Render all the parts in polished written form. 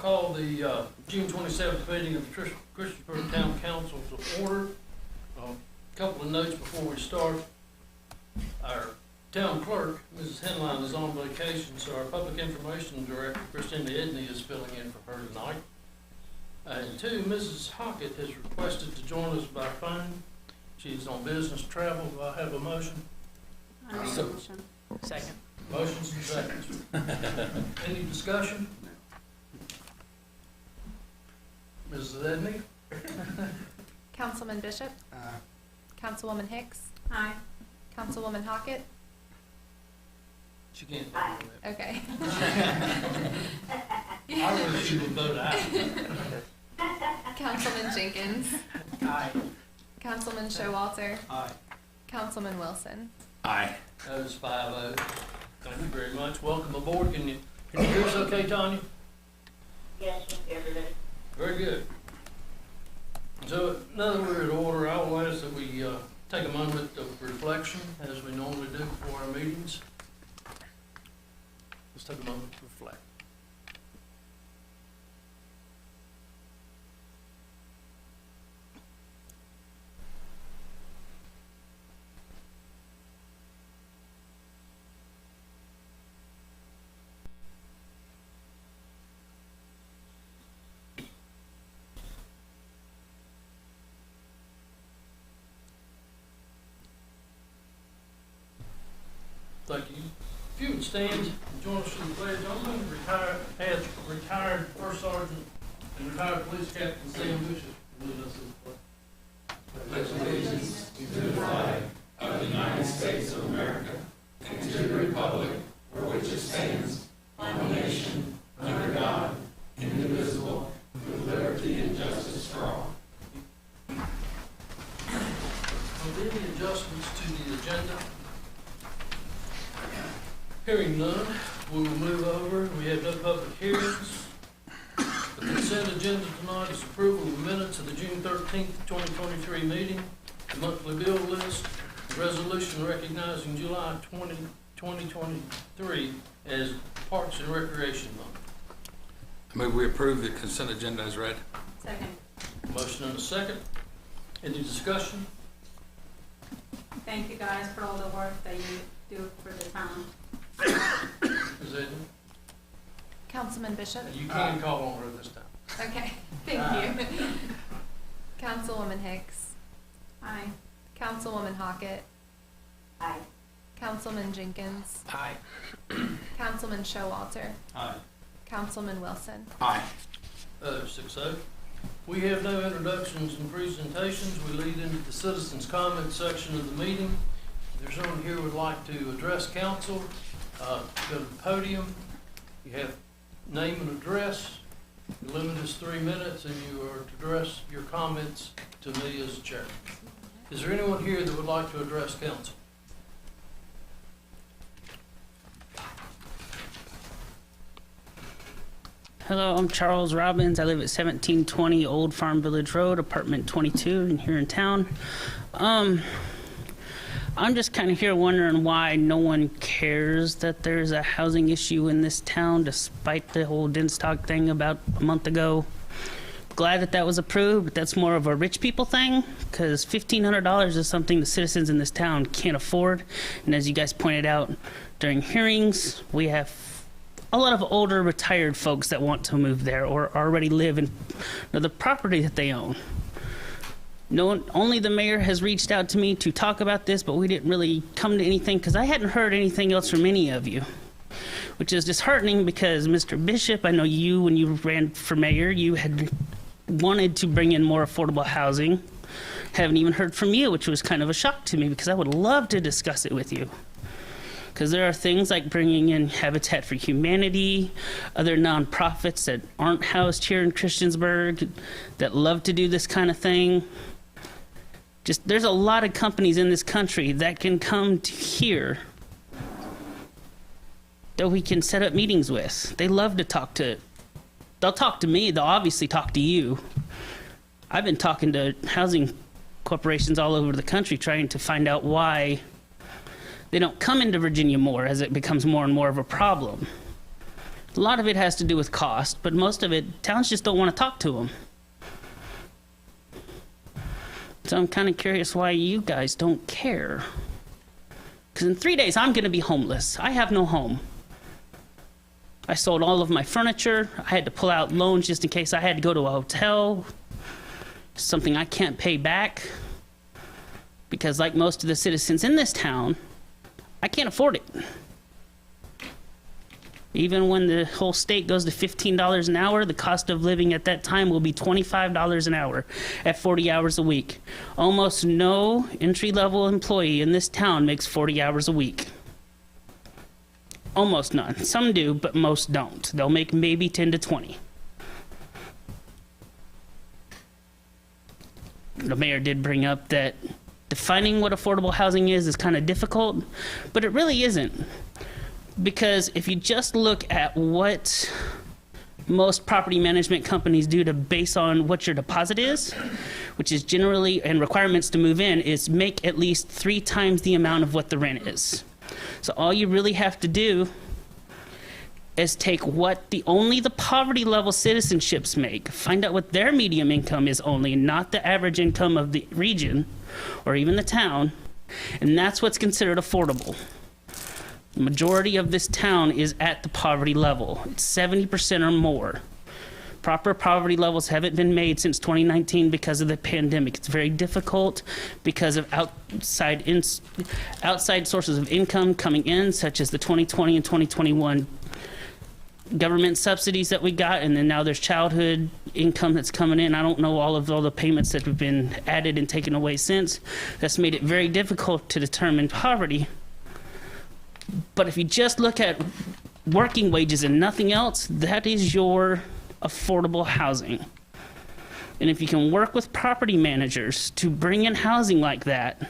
call the June 27th meeting of the Christiansburg Town Council to order. Couple of notes before we start. Our town clerk, Mrs. Henline, is on vacation, so our public information director, Christina Edney, is filling in for her tonight. And two, Mrs. Hockett has requested to join us by phone. She's on business travel. Do I have a motion? I make a motion. Second. Motions and seconds. Any discussion? Mrs. Edney? Councilman Bishop, Councilwoman Hicks, Aye. Councilwoman Hockett. She can't. Okay. I wish she would vote aye. Councilman Jenkins, Aye. Councilman Showalter, Aye. Councilman Wilson. Aye. That is 5-0. Thank you very much. Welcome aboard. Can you hear us okay, Tanya? Yes, everybody. Very good. So now that we're in order, I will ask that we take a moment of reflection, as we normally do before our meetings. Let's take a moment to reflect. Thank you. If you would stand and join us in the pledge, I'm going to retired First Sergeant and retired Police Captain Sam Bishop to lead us in the pledge. Pledge allegiance to the flag of the United States of America and to the republic for which it stands, one nation, under God, indivisible, with liberty and justice for all. Are there any adjustments to the agenda? Hearing none, we will move over. We have no public hearings. The consent agenda tonight is approval of the minutes of the June 13th, 2023 meeting, the monthly bill list, the resolution recognizing July 20, 2023 as Parks and Recreation Month. I move we approve the consent agenda as read. Second. Motion and a second. Any discussion? Thank you guys for all the work that you do for the town. Is that, Councilman Bishop. you can call on her this time. Okay, thank you. Councilwoman Hicks, Aye. Councilwoman Hockett, Aye. Councilman Jenkins, Aye. Councilman Showalter, Aye. Councilman Wilson. Aye. 6-0. We have no introductions and presentations. We lead into the citizens' comment section of the meeting. If there's someone here who would like to address council, go to the podium. You have name and address. The limit is 3 minutes, and you are to address your comments to me as chair. Is there anyone here that would like to address council? Hello, I'm Charles Robbins. I live at 1720 Old Farm Village Road, apartment 22, here in town. I'm just kind of here wondering why no one cares that there's a housing issue in this town, despite the whole Dinstock thing about a month ago. Glad that that was approved, but that's more of a rich people thing, because $1,500 is something the citizens in this town can't afford. And as you guys pointed out during hearings, we have a lot of older retired folks that want to move there or already live in the property that they own. No one, only the mayor has reached out to me to talk about this, but we didn't really come to anything because I hadn't heard anything else from any of you, which is disheartening because Mr. Bishop, I know you, when you ran for mayor, you had wanted to bring in more affordable housing. Haven't even heard from you, which was kind of a shock to me because I would love to discuss it with you. Because there are things like bringing in Habitat for Humanity, other nonprofits that aren't housed here in Christiansburg that love to do this kind of thing. Just, there's a lot of companies in this country that can come to here that we can set up meetings with. They love to talk to, they'll talk to me, they'll obviously talk to you. I've been talking to housing corporations all over the country trying to find out why they don't come into Virginia more as it becomes more and more of a problem. A lot of it has to do with cost, but most of it, towns just don't want to talk to them. So I'm kind of curious why you guys don't care. Because in 3 days, I'm going to be homeless. I have no home. I sold all of my furniture. I had to pull out loans just in case I had to go to a hotel. Something I can't pay back. Because like most of the citizens in this town, I can't afford it. Even when the whole state goes to $15 an hour, the cost of living at that time will be $25 an hour at 40 hours a week. Almost no entry-level employee in this town makes 40 hours a week. Almost none. Some do, but most don't. They'll make maybe 10 to 20. The mayor did bring up that defining what affordable housing is kind of difficult, but it really isn't. Because if you just look at what most property management companies do to base on what your deposit is, which is generally, and requirements to move in, is make at least 3 times the amount of what the rent is. So all you really have to do is take what only the poverty level citizenships make, find out what their median income is only, not the average income of the region or even the town, and that's what's considered affordable. The majority of this town is at the poverty level. It's 70% or more. Proper poverty levels haven't been made since 2019 because of the pandemic. It's very difficult because of outside sources of income coming in, such as the 2020 and 2021 government subsidies that we got, and then now there's childhood income that's coming in. I don't know all the payments that have been added and taken away since. That's made it very difficult to determine poverty. But if you just look at working wages and nothing else, that is your affordable housing. And if you can work with property managers to bring in housing like that,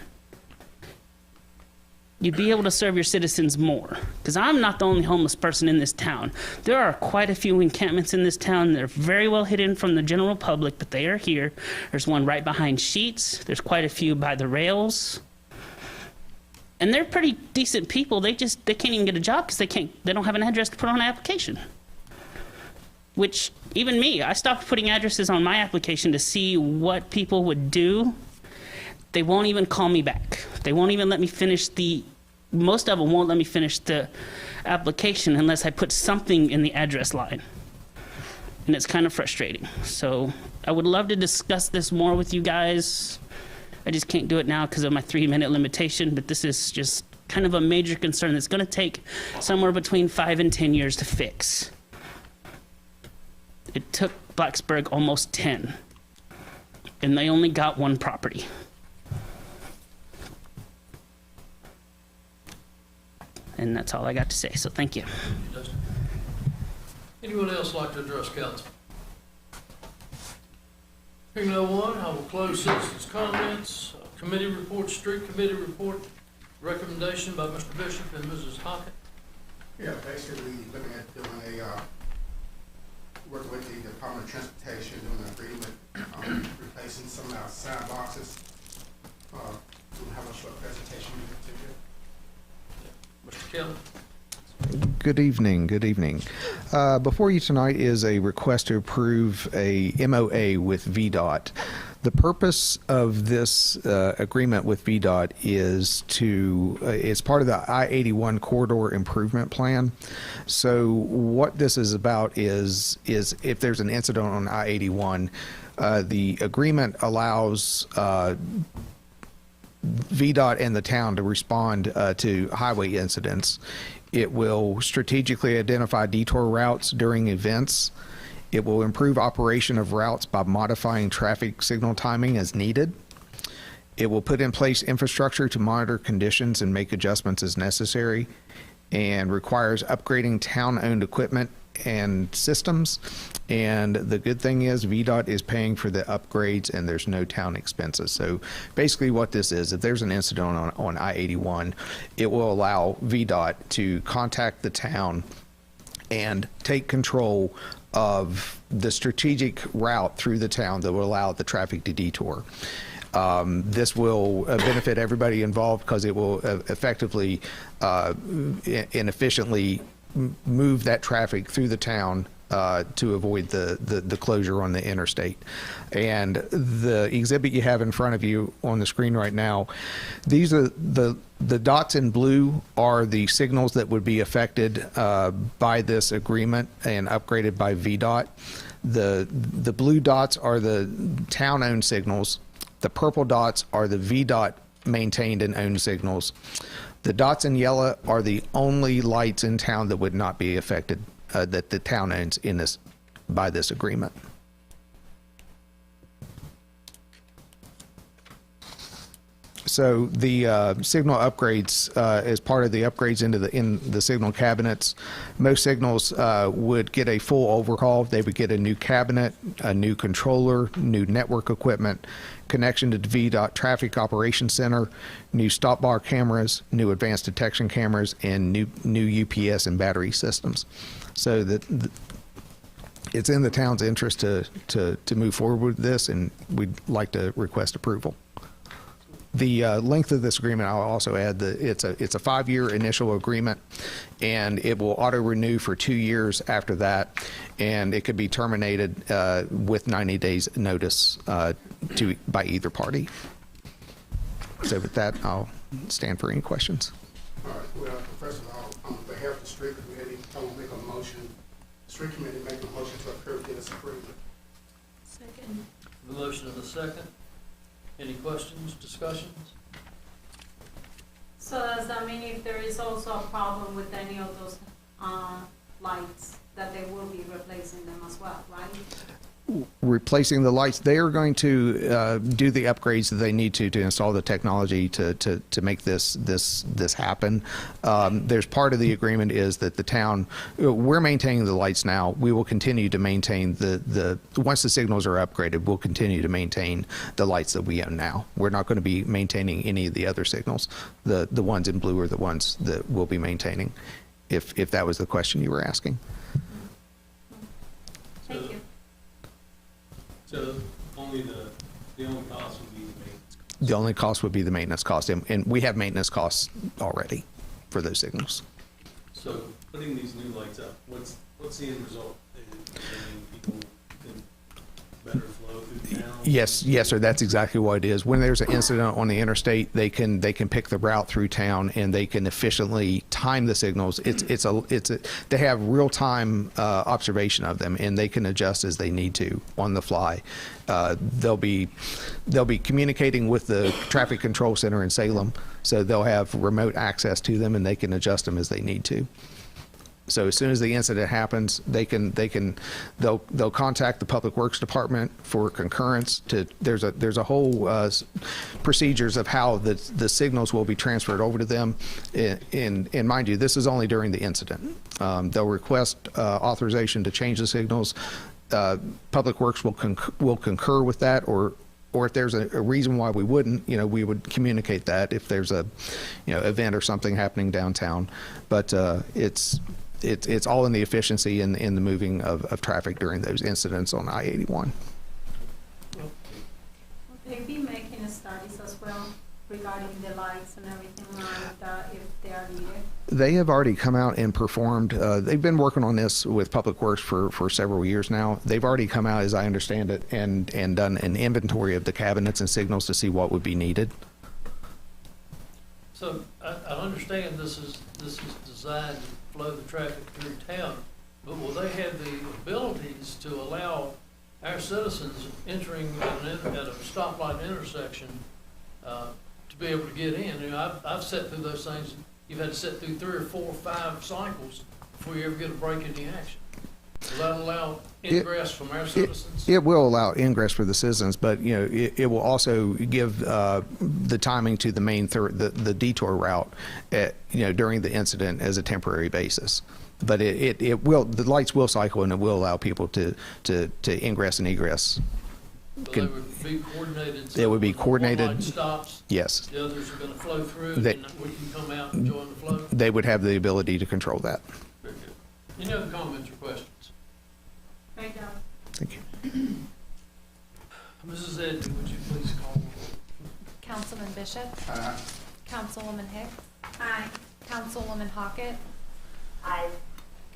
you'd be able to serve your citizens more. Because I'm not the only homeless person in this town. There are quite a few encampments in this town. They're very well hidden from the general public, but they are here. There's one right behind Sheets. There's quite a few by the rails. And they're pretty decent people. They can't even get a job because they don't have an address to put on an application. Which, even me, I stopped putting addresses on my application to see what people would do. They won't even call me back. They won't even let me finish most of them won't let me finish the application unless I put something in the address line. And it's kind of frustrating. So I would love to discuss this more with you guys. I just can't do it now because of my 3-minute limitation, but this is just kind of a major concern that's going to take somewhere between 5 and 10 years to fix. It took Blacksburg almost 10, and they only got 1 property. And that's all I got to say, so thank you. Anyone else like to address council? Hearing no one, I will close citizens' comments. Committee report, street committee report, recommendation by Mr. Bishop and Mrs. Hockett. Yeah, basically looking at doing work with the Department of Transportation, doing an agreement, replacing some of our sign boxes. We'll have a short presentation to Mr. Kelly. Good evening. Good evening. Before you tonight is a request to approve a MOA with VDOT. The purpose of this agreement with VDOT is it's part of the I-81 corridor improvement plan. So what this is about is if there's an incident on I-81, the agreement allows VDOT and the town to respond to highway incidents. It will strategically identify detour routes during events. It will improve operation of routes by modifying traffic signal timing as needed. It will put in place infrastructure to monitor conditions and make adjustments as necessary, and requires upgrading town-owned equipment and systems. And the good thing is VDOT is paying for the upgrades and there's no town expenses. So basically what this is, if there's an incident on I-81, it will allow VDOT to contact the town and take control of the strategic route through the town that will allow the traffic to detour. This will benefit everybody involved because it will effectively and efficiently move that traffic through the town to avoid the closure on the interstate. And the exhibit you have in front of you on the screen right now, these are the dots in blue are the signals that would be affected by this agreement and upgraded by VDOT. The blue dots are the town-owned signals. The purple dots are the VDOT maintained and owned signals. The dots in yellow are the only lights in town that would not be affected, that the town owns by this agreement. So the signal upgrades, as part of the upgrades in the signal cabinets, most signals would get a full overhaul. They would get a new cabinet, a new controller, new network equipment, connection to the VDOT Traffic Operations Center, new stop bar cameras, new advanced detection cameras, and new UPS and battery systems. So that it's in the town's interest to move forward with this, and we'd like to request approval. The length of this agreement, I'll also add that it's a 5-year initial agreement, and it will auto renew for 2 years after that, and it could be terminated with 90 days notice by either party. So with that, I'll stand for any questions. All right, well, first of all, on behalf of the street committee, I will make a motion, street committee make a motion to approve this agreement. Second. The motion and a second. Any questions, discussions? So does that mean if there is also a problem with any of those lights, that they will be replacing them as well, right? Replacing the lights, they are going to do the upgrades that they need to install the technology to make this happen. There's part of the agreement is that the town, we're maintaining the lights now. We will continue to maintain once the signals are upgraded, we'll continue to maintain the lights that we own now. We're not going to be maintaining any of the other signals. The ones in blue are the ones that we'll be maintaining, if that was the question you were asking. Thank you. So only the only cost would be the maintenance cost? The only cost would be the maintenance cost, and we have maintenance costs already for those signals. So putting these new lights up, what's the end result? People can better flow through town? Yes, sir. That's exactly what it is. When there's an incident on the interstate, they can pick the route through town, and they can efficiently time the signals. They have real time observation of them, and they can adjust as they need to on the fly. They'll be communicating with the traffic control center in Salem, so they'll have remote access to them, and they can adjust them as they need to. So as soon as the incident happens, they'll contact the Public Works Department for concurrence. There's a whole procedures of how the signals will be transferred over to them. And mind you, this is only during the incident. They'll request authorization to change the signals. Public Works will concur with that, or if there's a reason why we wouldn't, we would communicate that if there's a event or something happening downtown. But it's all in the efficiency and in the moving of traffic during those incidents on I-81. Will they be making studies as well regarding the lights and everything like that if they are needed? They have already come out and performed. They've been working on this with Public Works for several years now. They've already come out, as I understand it, and done an inventory of the cabinets and signals to see what would be needed. So I understand this is designed to flow the traffic through town, but will they have the abilities to allow our citizens entering at a stoplight intersection to be able to get in? I've sat through those things. You've had to sit through 3 or 4 or 5 cycles before you ever get a break in the action. Will that allow ingress from our citizens? It will allow ingress for the citizens, but it will also give the timing to the main the detour route during the incident as a temporary basis. But the lights will cycle, and it will allow people to ingress and egress. So they would be coordinated. They would be coordinated. One light stops. Yes. The others are going to flow through, and we can come out and join the flow. They would have the ability to control that. Very good. Any other comments or questions? Right now. Thank you. Mrs. Eddy, would you please call? Councilman Bishop, Councilwoman Hicks, Aye. Councilwoman Hockett, Aye.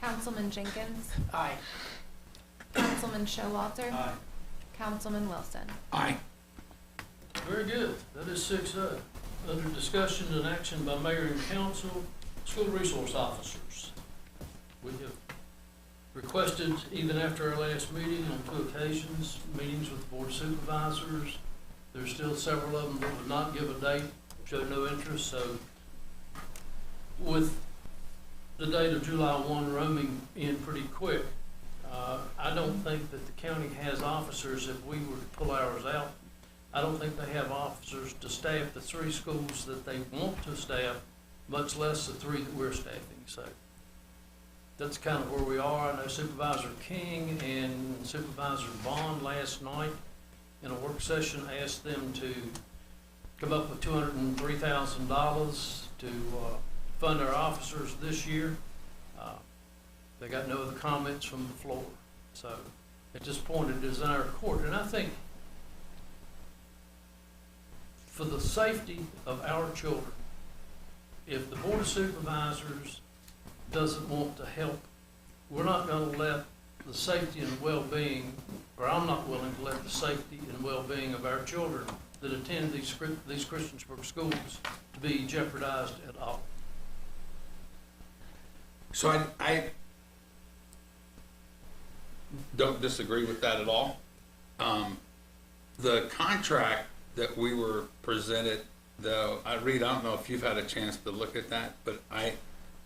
Councilman Jenkins, Aye. Councilman Showalter, Aye. Councilman Wilson. Aye. Very good. That is 6-0. Under discussion and action by mayor and council, school resource officers. We have requested, even after our last meeting on 2 occasions, meetings with the board of supervisors. There's still several of them that would not give a date, showed no interest, so with the date of July 1 roaming in pretty quick, I don't think that the county has officers. If we were to pull ours out, I don't think they have officers to staff the 3 schools that they want to staff, much less the 3 that we're staffing. So that's kind of where we are. I know Supervisor King and Supervisor Bond last night in a work session asked them to come up with $203,000 to fund our officers this year. They got no other comments from the floor. So at this point, it is in our court. And I think for the safety of our children, if the Board of Supervisors doesn't want to help, we're not going to let the safety and well-being, or I'm not willing to let the safety and well-being of our children that attend these Christiansburg schools to be jeopardized at all. So I don't disagree with that at all. The contract that we were presented, though, I don't know if you've had a chance to look at that, but I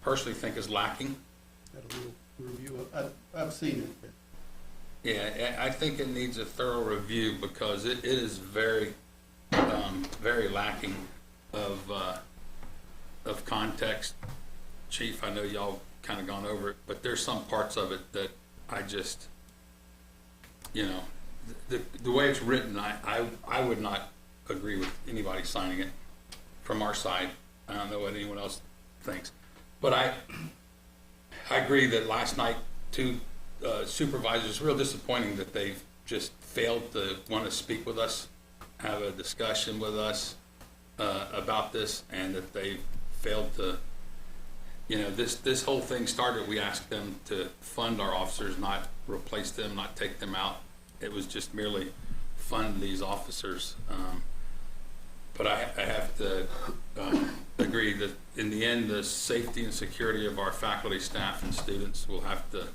personally think is lacking. Had a little review of, I've seen it, but Yeah, I think it needs a thorough review because it is very, very lacking of context. Chief, I know y'all kind of gone over it, but there's some parts of it that I just, the way it's written, I would not agree with anybody signing it from our side. I don't know what anyone else thinks, but I agree that last night 2 supervisors, real disappointing that they've just failed to want to speak with us, have a discussion with us about this, and that they failed to, this whole thing started, we asked them to fund our officers, not replace them, not take them out. It was just merely fund these officers. But I have to agree that in the end, the safety and security of our faculty, staff, and students will have to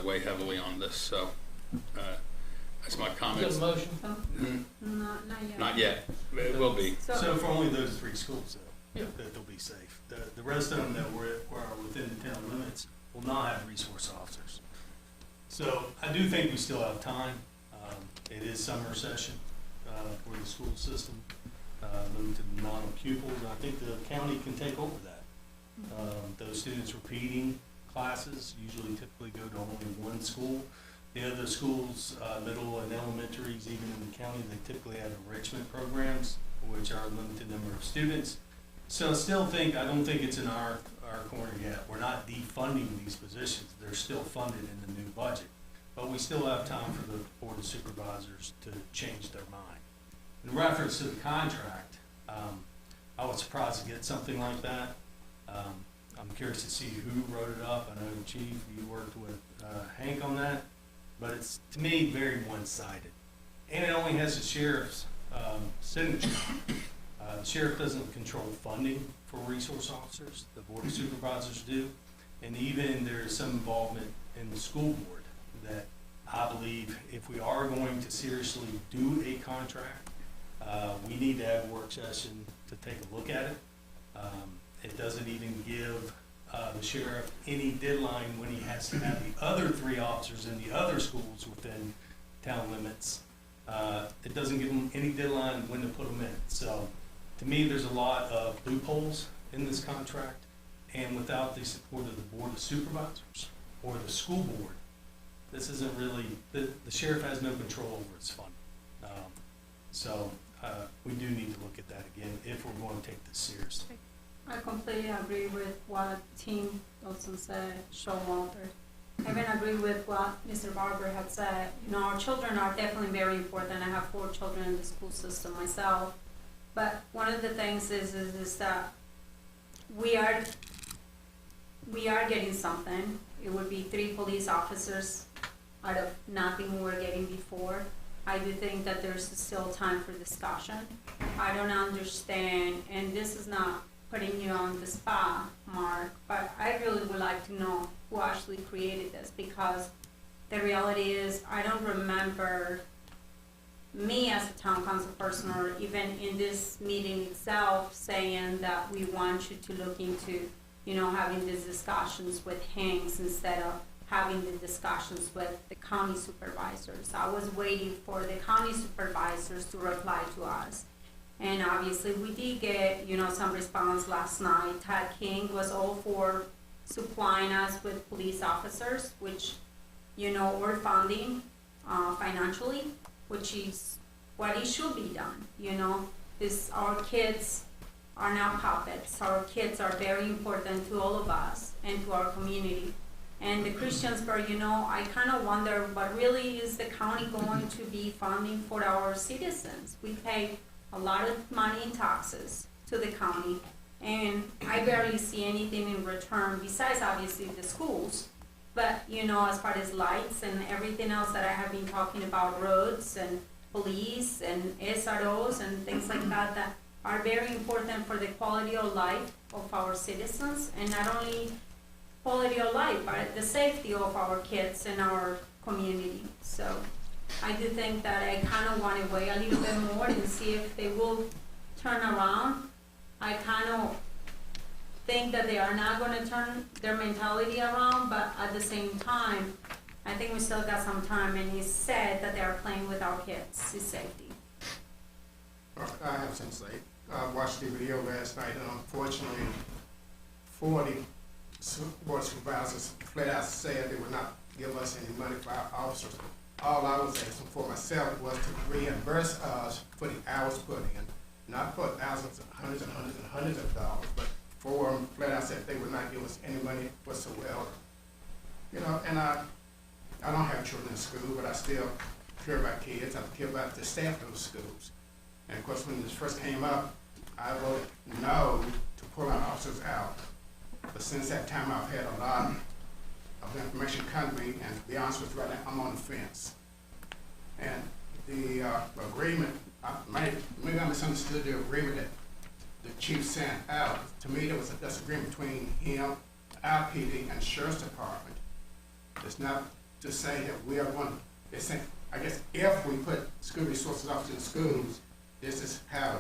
weigh heavily on this. So that's my You got comments. a motion? Not yet. Not yet. It will be. So for only those 3 schools, though, Yeah. that they'll be safe. The rest of them that are within the town limits will not have resource officers. So I do think we still have time. It is summer session for the school system, limited amount of pupils. I think the county can take over that. Those students repeating classes usually typically go to only 1 school. The other schools, middle and elementaries, even in the county, they typically have enrichment programs, which are a limited number of students. So I don't think it's in our corner yet. We're not defunding these positions. They're still funded in the new budget. But we still have time for the Board of Supervisors to change their mind. In reference to the contract, I was surprised to get something like that. I'm curious to see who wrote it up. I know, Chief, you worked with Hank on that, but it's, to me, very one-sided. And it only has the sheriff's signature. The sheriff doesn't control funding for resource officers, the Board of Supervisors do. And even there is some involvement in the school board that I believe if we are going to seriously do a contract, we need to have a work session to take a look at it. It doesn't even give the sheriff any deadline when he has to have the other 3 officers in the other schools within town limits. It doesn't give them any deadline when to put them in. So to me, there's a lot of loopholes in this contract, and without the support of the Board of Supervisors or the school board, this isn't really, the sheriff has no control over its funding. So we do need to look at that again if we're going to take this seriously. I completely agree with what Tim Dawson said, Showalter. I even agree with what Mr. Barber had said. Our children are definitely very important. I have 4 children in the school system myself. But one of the things is that we are getting something. it would be 3 police officers out of nothing we were getting before. I do think that there's still time for discussion. I don't understand, and this is not putting you on the spot, Mark, but I really would like to know who actually created this, because the reality is, I don't remember me as a town council person, or even in this meeting itself, saying that we want you to look into, having these discussions with Hanks instead of having the discussions with the county supervisors. I was waiting for the county supervisors to reply to us. And obviously, we did get, some response last night. Tad King was all for supplying us with police officers, which, we're funding financially, which is what it should be done, Is our kids are now puppets. Our kids are very important to all of us and to our community. And the Christiansburg, I kind of wonder, what really is the county going to be funding for our citizens? We pay a lot of money in taxes to the county, and I barely see anything in return besides obviously the schools. But, as far as lights and everything else that I have been talking about, roads and police and SROs and things like that, that are very important for the quality of life of our citizens, and not only quality of life, but the safety of our kids and our community. So I do think that I kind of want to wait a little bit more and see if they will turn around. I kind of think that they are not going to turn their mentality around, but at the same time, I think we still got some time, and it's sad that they are playing with our kids' safety. I have some say. I watched the video last night, and unfortunately, 40 board supervisors flat out said they would not give us any money for our officers. All I was asking for myself was to reimburse us for the hours put in, not for thousands and hundreds and hundreds and hundreds of dollars, but for them flat out said they would not give us any money whatsoever. And I don't have children in school, but I still care about kids. I care about the staff of the schools. And of course, when this first came up, I voted no to pull our officers out. But since that time, I've had a lot of information come to me, and to be honest with you, right now, I'm on the fence. And the agreement, maybe I misunderstood the agreement that the chief sent out. To me, there was a disagreement between him, our PD, and the sheriff's department. It's not to say that we are going to, I guess if we put school resources officers in schools, this is how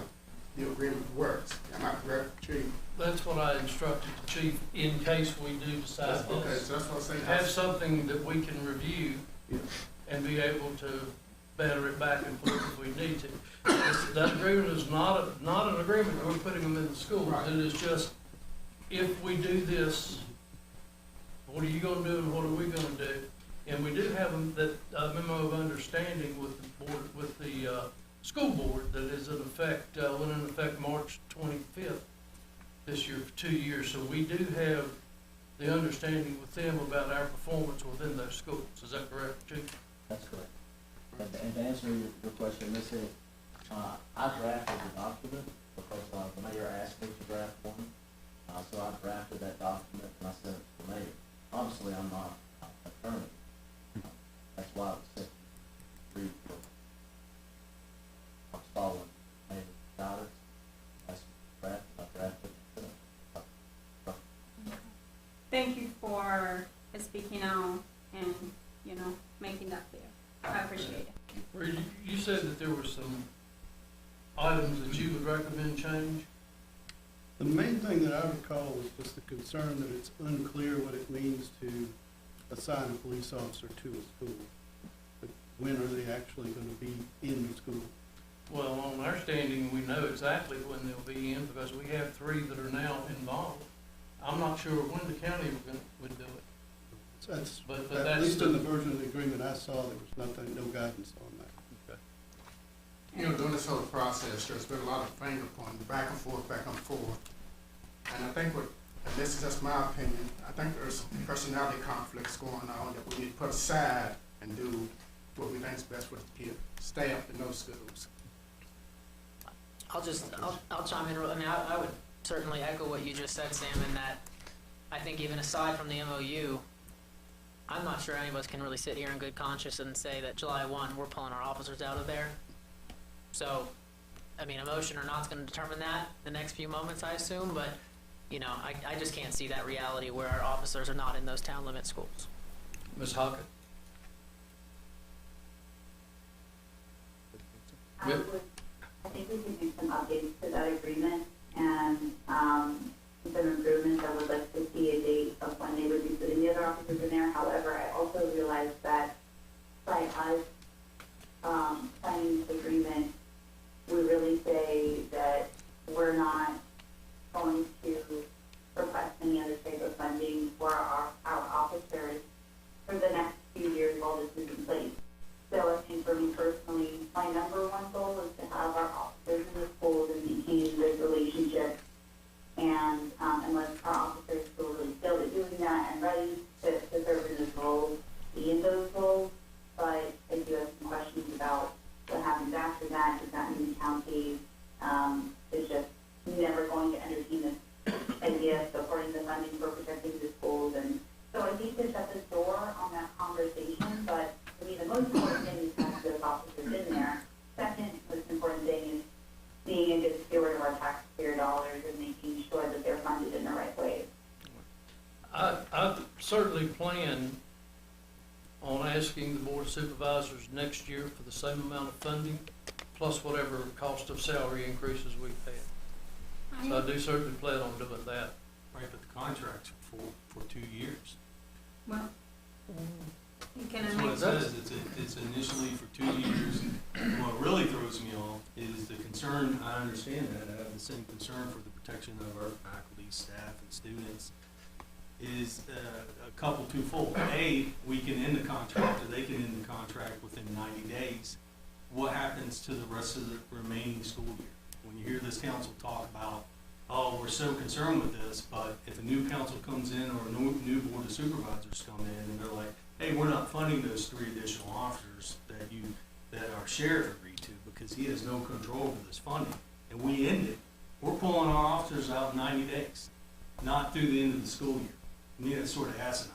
the agreement works. Am I correct, Chief? That's what I instructed the chief, in case we do decide Okay, this. so that's what I'm saying. Have something that we can review Yeah. and be able to better it back and forth if we need to. That agreement is not an agreement that we're putting them in the schools. Right. It is just, if we do this, what are you gonna do and what are we gonna do? And we do have that memo of understanding with the board, with the school board, that is in effect, went in effect March 25th this year for 2 years. So we do have the understanding with them about our performance within those schools. Is that correct, Chief? That's correct. And to answer your question, Ms. Hill, I drafted the document because the mayor asked me to draft one. So I drafted that document and I sent it to the mayor. Obviously, I'm not an attorney. That's why it was sent to read for. I was following mayor's guidance. That's draft. I drafted it. Thank you for speaking out and, making that clear. I appreciate it. You said that there were some items that you would recommend change? The main thing that I recall was just the concern that it's unclear what it means to assign a police officer to a school. But when are they actually going to be in the school? Well, on our standing, we know exactly when they'll be in, because we have 3 that are now involved. I'm not sure when the county would do it. That's, But at that's least in the version of the agreement I saw, there was nothing, no guidance on that. During this whole process, there's been a lot of finger pointing, back and forth, back and forth. And I think and this is just my opinion, I think there's some personality conflicts going on that we need to put aside and do what we think is best for the kids, staff in those schools. I'll chime in. I mean, I would certainly echo what you just said, Sam, in that I think even aside from the MOU, I'm not sure any of us can really sit here in good conscience and say that July 1, we're pulling our officers out of there. So, I mean, emotion or not is going to determine that the next few moments, I assume, but, you know, I just can't see that reality where our officers are not in those town limit schools. Ms. Hockett? I think we can make some updates to that agreement and, some improvements. I would like to see a date of when they would be putting the other officers in there. However, I also realized that by us, signing this agreement, we really say that we're not going to request any other type of funding for our officers for the next few years while this is in place. So I think for me personally, my number one goal is to have our officers in the schools and maintain this relationship. And unless our officers feel really skilled at doing that and ready to serve in this role, be in those roles. But I do have some questions about what happens after that. Does that mean the county is just never going to entertain this idea of supporting the funding for protecting the schools? And so I think to shut the door on that conversation, but I mean, the most important thing is to have those officers in there. Second most important thing is being a good steward of our taxpayer dollars and making sure that they're funded in the right way. I certainly plan on asking the Board of Supervisors next year for the same amount of funding, plus whatever cost of salary increases we've had. So I do certainly plan on doing that. Right, but the contract's for 2 years. Well, you can That's what it says, it's initially for 2 years. And what really throws me off is the concern, I understand that, I have the same concern for the protection of our faculty, staff, and students, is a couple twofold. A, we can end the contract, or they can end the contract within 90 days. What happens to the rest of the remaining school year? When you hear this council talk about, oh, we're so concerned with this, but if a new council comes in or a new board of supervisors come in and they're like, hey, we're not funding those 3 additional officers that our sheriff agreed to because he has no control over this funding, and we end it, we're pulling our officers out in 90 days, not through the end of the school year. To me, that's sort of asinine.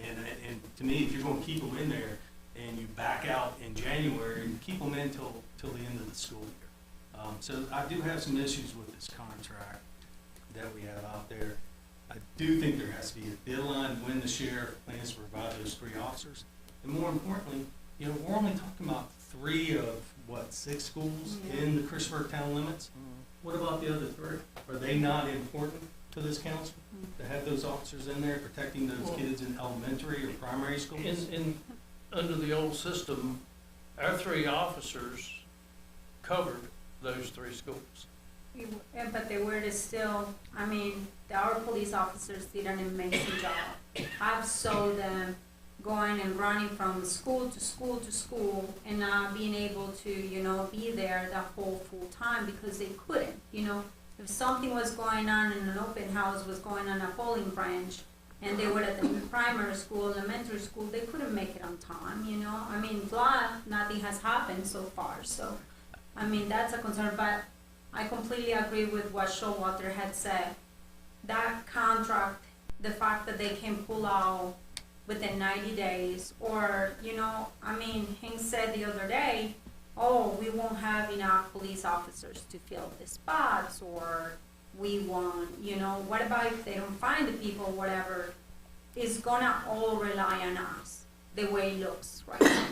And to me, if you're going to keep them in there and you back out in January, you keep them in till the end of the school year. So I do have some issues with this contract that we have out there. I do think there has to be a deadline when the sheriff plans to provide those 3 officers. And more importantly, you know, we're only talking about 3 of, 6 schools in the Christiansburg town limits? What about the other 3? Are they not important to this council to have those officers in there protecting those kids in elementary or primary schools? Under the old system, our 3 officers covered those 3 schools. Yeah, but the word is still, I mean, our police officers did an amazing job. I've saw them going and running from school to school to school and not being able to, you know, be there the whole full time because they couldn't, you know. If something was going on in an open house, was going on a polling branch, and they were at the primary school, elementary school, they couldn't make it on time, you know. I mean, nothing has happened so far, so, I mean, that's a concern, but I completely agree with what Showalter had said. That contract, the fact that they can pull out within 90 days, or, you know, I mean, Hank said the other day, oh, we won't have enough police officers to fill the spots, or we want, you know, what about if they don't find the people, whatever, it's gonna all rely on us, the way it looks right now.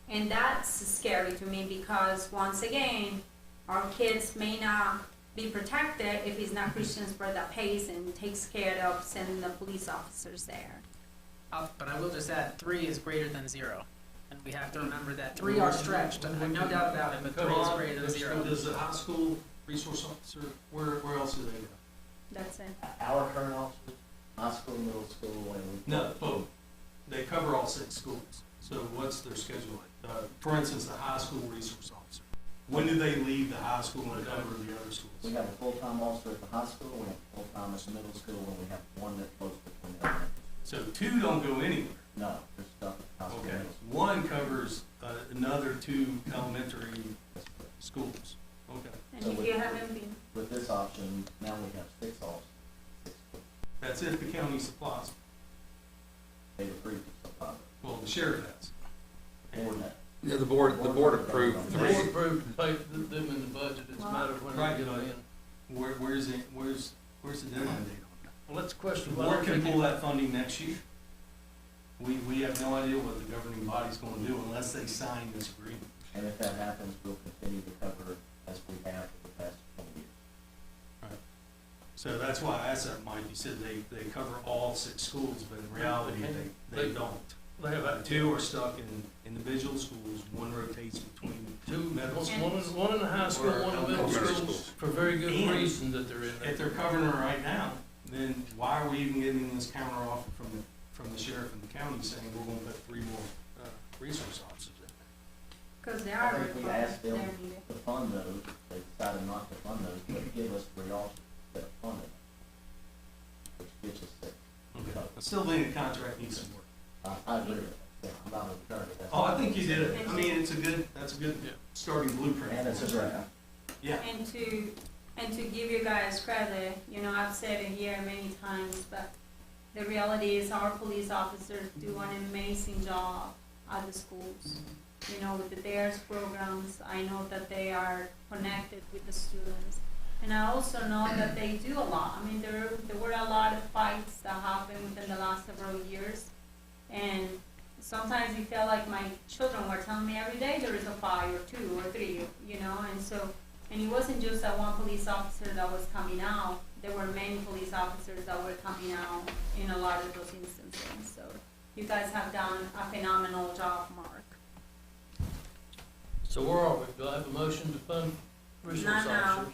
And that's scary to me because, once again, our kids may not be protected if it's not Christiansburg that pays and takes care of sending the police officers there. But I will just add, 3 is greater than 0. And we have to remember that 3 are stretched, no doubt about it, but 3 is greater than 0. Does the high school resource officer, where else do they go? That's it. Our current officers, high school, middle school, and. No, both. They cover all 6 schools. So what's their schedule like? For instance, the high school resource officer. When do they leave the high school and cover the other schools? We have a full-time officer at the high school, we have a full-time at the middle school, and we have 1 that floats between the elementary. So 2 don't go anywhere? No, there's stuff at the high school. Okay. Middle school. 1 covers another 2 elementary schools. Okay. And So if with- you haven't been, With this option, now we have 6 officers, 6 schools. That's if the county supplies. They agreed to supply. Well, the sheriff has. And that, Yeah, the board approved The three. board approved to pay them in the budget, it's a matter of when Right, they get but- it in. Where's the deadline date on that? Well, that's a question. The why board don't can they pull get- that funding next year. We have no idea what the governing body's gonna do unless they sign this agreement. and if that happens, we'll continue to cover it as we have for the past 20 years. So that's why I asked that, Mike, you said they cover all 6 schools, but in reality, they don't. They have The 2 are stuck in individual schools, 1 rotates between two, middle schools. one in the high school, one in the middle Middle school, schools. for very good And reason that they're in there. If they're covering it right now, then why are we even getting this counter offer from the sheriff and the county saying we're gonna put 3 more, resource officers in? Because they I are think we required, asked they're them needed. to fund those, they decided not to fund those, but give us 3 officers that are funded, which gives us 6. Okay. I still think the contract needs some work. I agree with that. Yeah, I'm not an attorney. That's Oh, I think you did it. I mean, that's a good Yeah. starting blueprint. And it's a draft. Yeah. And to give you guys credit, you know, I've said it here many times, but the reality is our police officers do an amazing job at the schools. You know, with the DARES programs, I know that they are connected with the students. And I also know that they do a lot. I mean, there were a lot of fights that happened within the last several years. And sometimes it felt like my children were telling me every day there is a fight or 2 or 3, you know, and it wasn't just that one police officer that was coming out. There were many police officers that were coming out in a lot of those instances. So you guys have done a phenomenal job, Mark. So where are we? Do I have a motion to fund resource Not now. officers?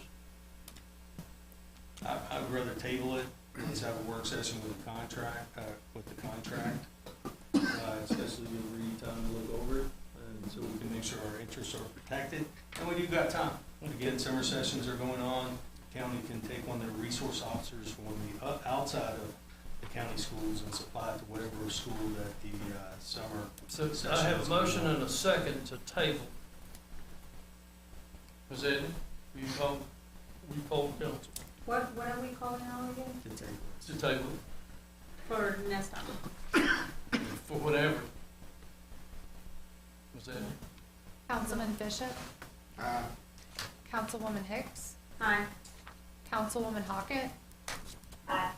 I would rather table it, let's have a work session with the contract, especially give Reed time to look over it, and so we can make sure our interests are protected, and when you've got time. Again, summer sessions are going on, county can take one of their resource officers from the outside of the county schools and supply it to whatever school that the, summer. So session I have is a going motion on. and a second to table. Ms. Edna, will you poll council What are we calling out again? To table it. to table For next time? it for whatever? Ms. Edna? Councilman Bishop, Uh, Councilwoman Hicks, Aye. Councilwoman Hockett, Aye.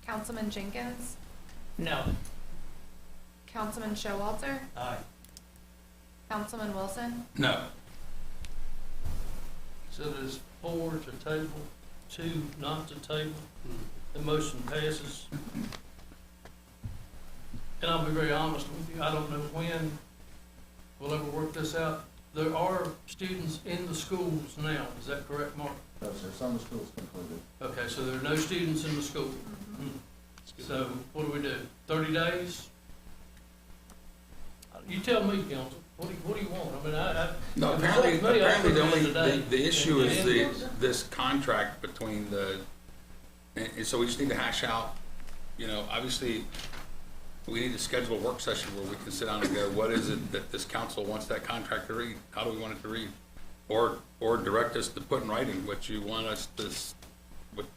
Councilman Jenkins, No. Councilman Showalter, Aye. Councilman Wilson, No. So there's 4 to table, 2 not to table. The motion passes. And I'll be very honest with you, I don't know when we'll ever work this out. There are students in the schools now, is that correct, Mark? Those are summer schools concluded. Okay, so there are no students in the school. So what do? 30 days? You tell me, council, what do you want? I mean, No, if it's apparently, up to me, I'll apparently put the it in only, today. the issue is And- this contract between and so we just need to hash out, you know, obviously, we need to schedule a work session where we can sit down and go, what is it that this council wants that contract to read? How do we want it to read? Or direct us to put in writing what you want us to,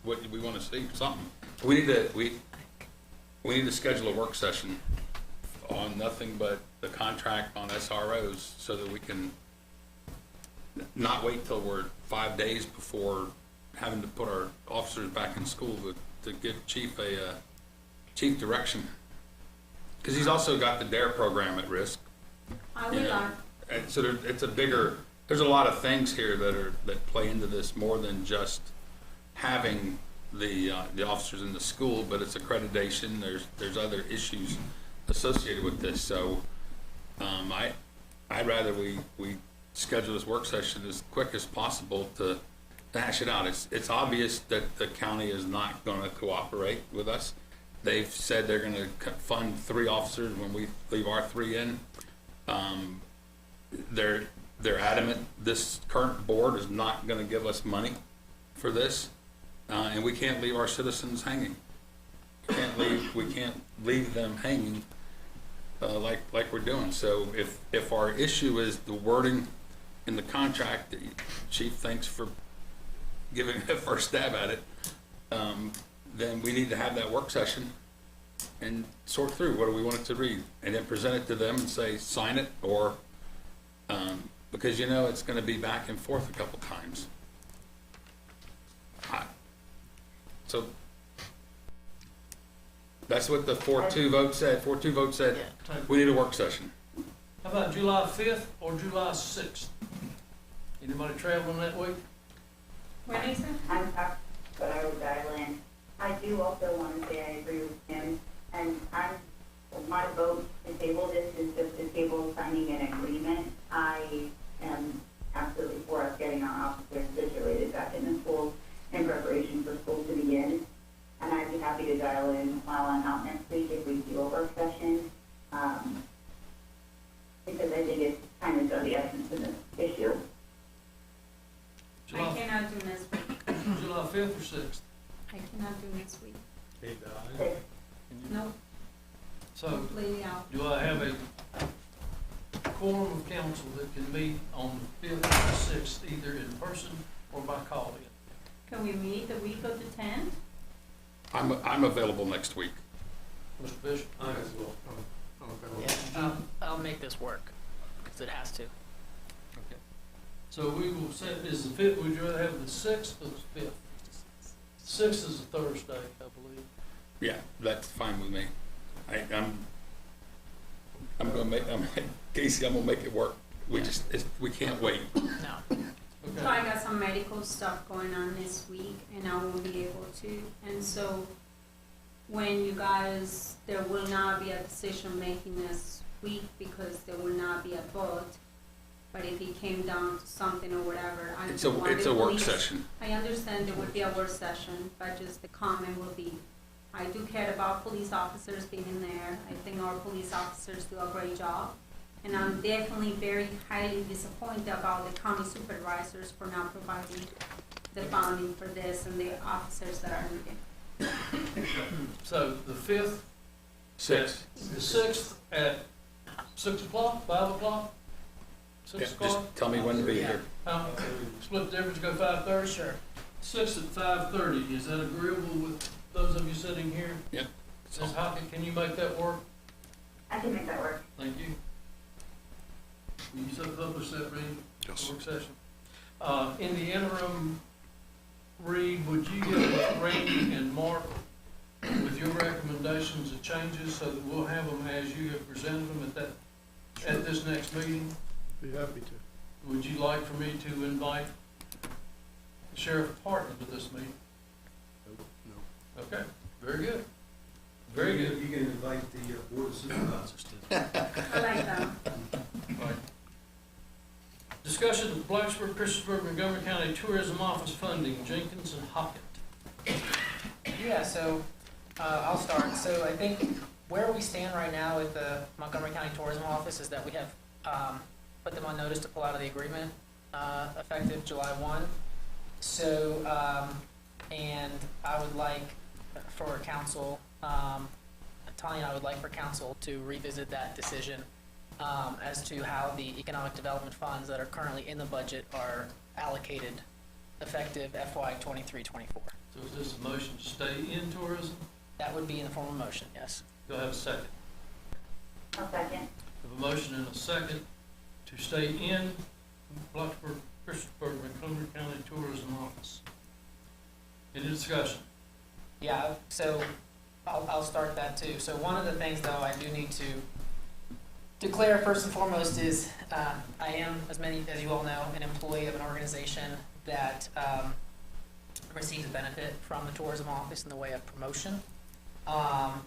what we want to see, something. We need to schedule a work session on nothing but the contract on SROs so that we can not wait till we're 5 days before having to put our officers back in school to give chief chief direction. Because he's also got the DARE program at risk. I you will know. learn. And so there's a lot of things here that play into this more than just having the officers in the school, but it's accreditation, there's other issues associated with this, so, I'd rather we schedule this work session as quick as possible to hash it out. It's obvious that the county is not gonna cooperate with us. They've said they're gonna fund 3 officers when we leave our 3 in. They're adamant, this current board is not gonna give us money for this, and we can't leave our citizens hanging. We can't leave them hanging, like we're doing. So if our issue is the wording in the contract, the chief, thanks for giving a first stab at it, then we need to have that work session and sort through, what do we want it to read? And then present it to them and say, sign it, or, because you know it's gonna be back and forth a couple times. So, that's what the 4-2 vote said. 4-2 vote said, we need a work session. How about July 5th or July 6th? Anybody traveling that week? When is it? I'm up, but I would dial in. I do also want to say I agree with Tim, and my vote to table this is just to table signing an agreement. I am absolutely for us getting our officers situated back in the schools in preparation for school to begin. And I'd be happy to dial in while I'm out next week if we do a work session, because I think it's kind of the essence of this issue. I July, cannot do next week. July 5th or 6th? I cannot do next week. Six. Nope, So, completely out. do I have a quorum of council that can meet on the 5th or 6th, either in person or by call-in? Can we meet the week of the 10th? I'm available next week. Mr. Bishop? I as well. I'm available. Yeah, I'll make this work, because it has to. Okay. So we will set, is the 5th, would you rather have the 6th or the 5th? 6th is a Thursday, I believe. Yeah, that's fine with me. I'm gonna make, Casey, I'm gonna make it work. We can't wait. No. So I got some medical stuff going on this week and I won't be able to. And so when you guys, there will not be a decision making this week because there will not be a vote. But if it came down to something or whatever, I It's want a the work police- session. I understand there would be a work session, but just the comment will be, I do care about police officers being in there. I think our police officers do a great job. And I'm definitely very highly disappointed about the county supervisors for not providing the funding for this and the officers that are needed. So the 5th, 6. the 6th at 6 o'clock, 5 o'clock? Yeah, 6 o'clock? just tell me when to be here. Split the difference, go 5:30? Sure. 6 at 5:30, is that agreeable with those of you sitting here? Yep. Ms. Hockett, can you make that work? I can make that work. Thank you. Will you set the public set, Reed? Yes. Work session. In the interim, Reed, would you get with Randy and Mark with your recommendations of changes so that we'll have them as you have presented them at this next meeting? Be happy to. Would you like for me to invite the sheriff department to this meeting? No. Okay, very good. Very good. You can invite the board of supervisors to. I like that. Right. Discussion of Blacksburg, Christiansburg, Montgomery County Tourism Office funding, Jenkins and Hockett. Yeah, so, I'll start. So I think where we stand right now with the Montgomery County Tourism Office is that we have, put them on notice to pull out of the agreement, effective July 1. So, and I would like for council, Tanya and I would like for council to revisit that decision, as to how the economic development funds that are currently in the budget are allocated effective FY 23-24. So is this a motion to stay in tourism? That would be in the form of motion, yes. Do I have a second? I'll second. I have a motion and a second to stay in Blacksburg, Christiansburg, Montgomery County Tourism Office. Any discussion? Yeah, so I'll start that too. So one of the things though I do need to declare first and foremost is I am, as many as you all know, an employee of an organization that receives a benefit from the tourism office in the way of promotion.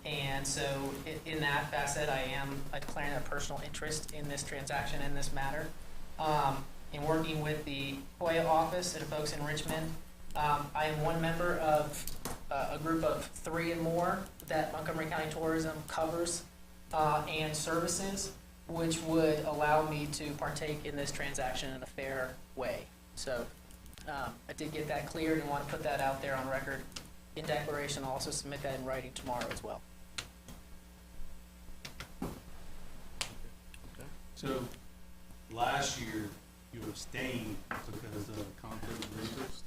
And so in that facet, I am declaring a personal interest in this transaction, in this matter. In working with the FOIA office and folks in Richmond, I am one member of a group of 3 and more that Montgomery County Tourism covers and services, which would allow me to partake in this transaction in a fair way. So I did get that cleared and want to put that out there on record in declaration. I'll also submit that in writing tomorrow as well. So, last year, you abstained because of conflict of interest,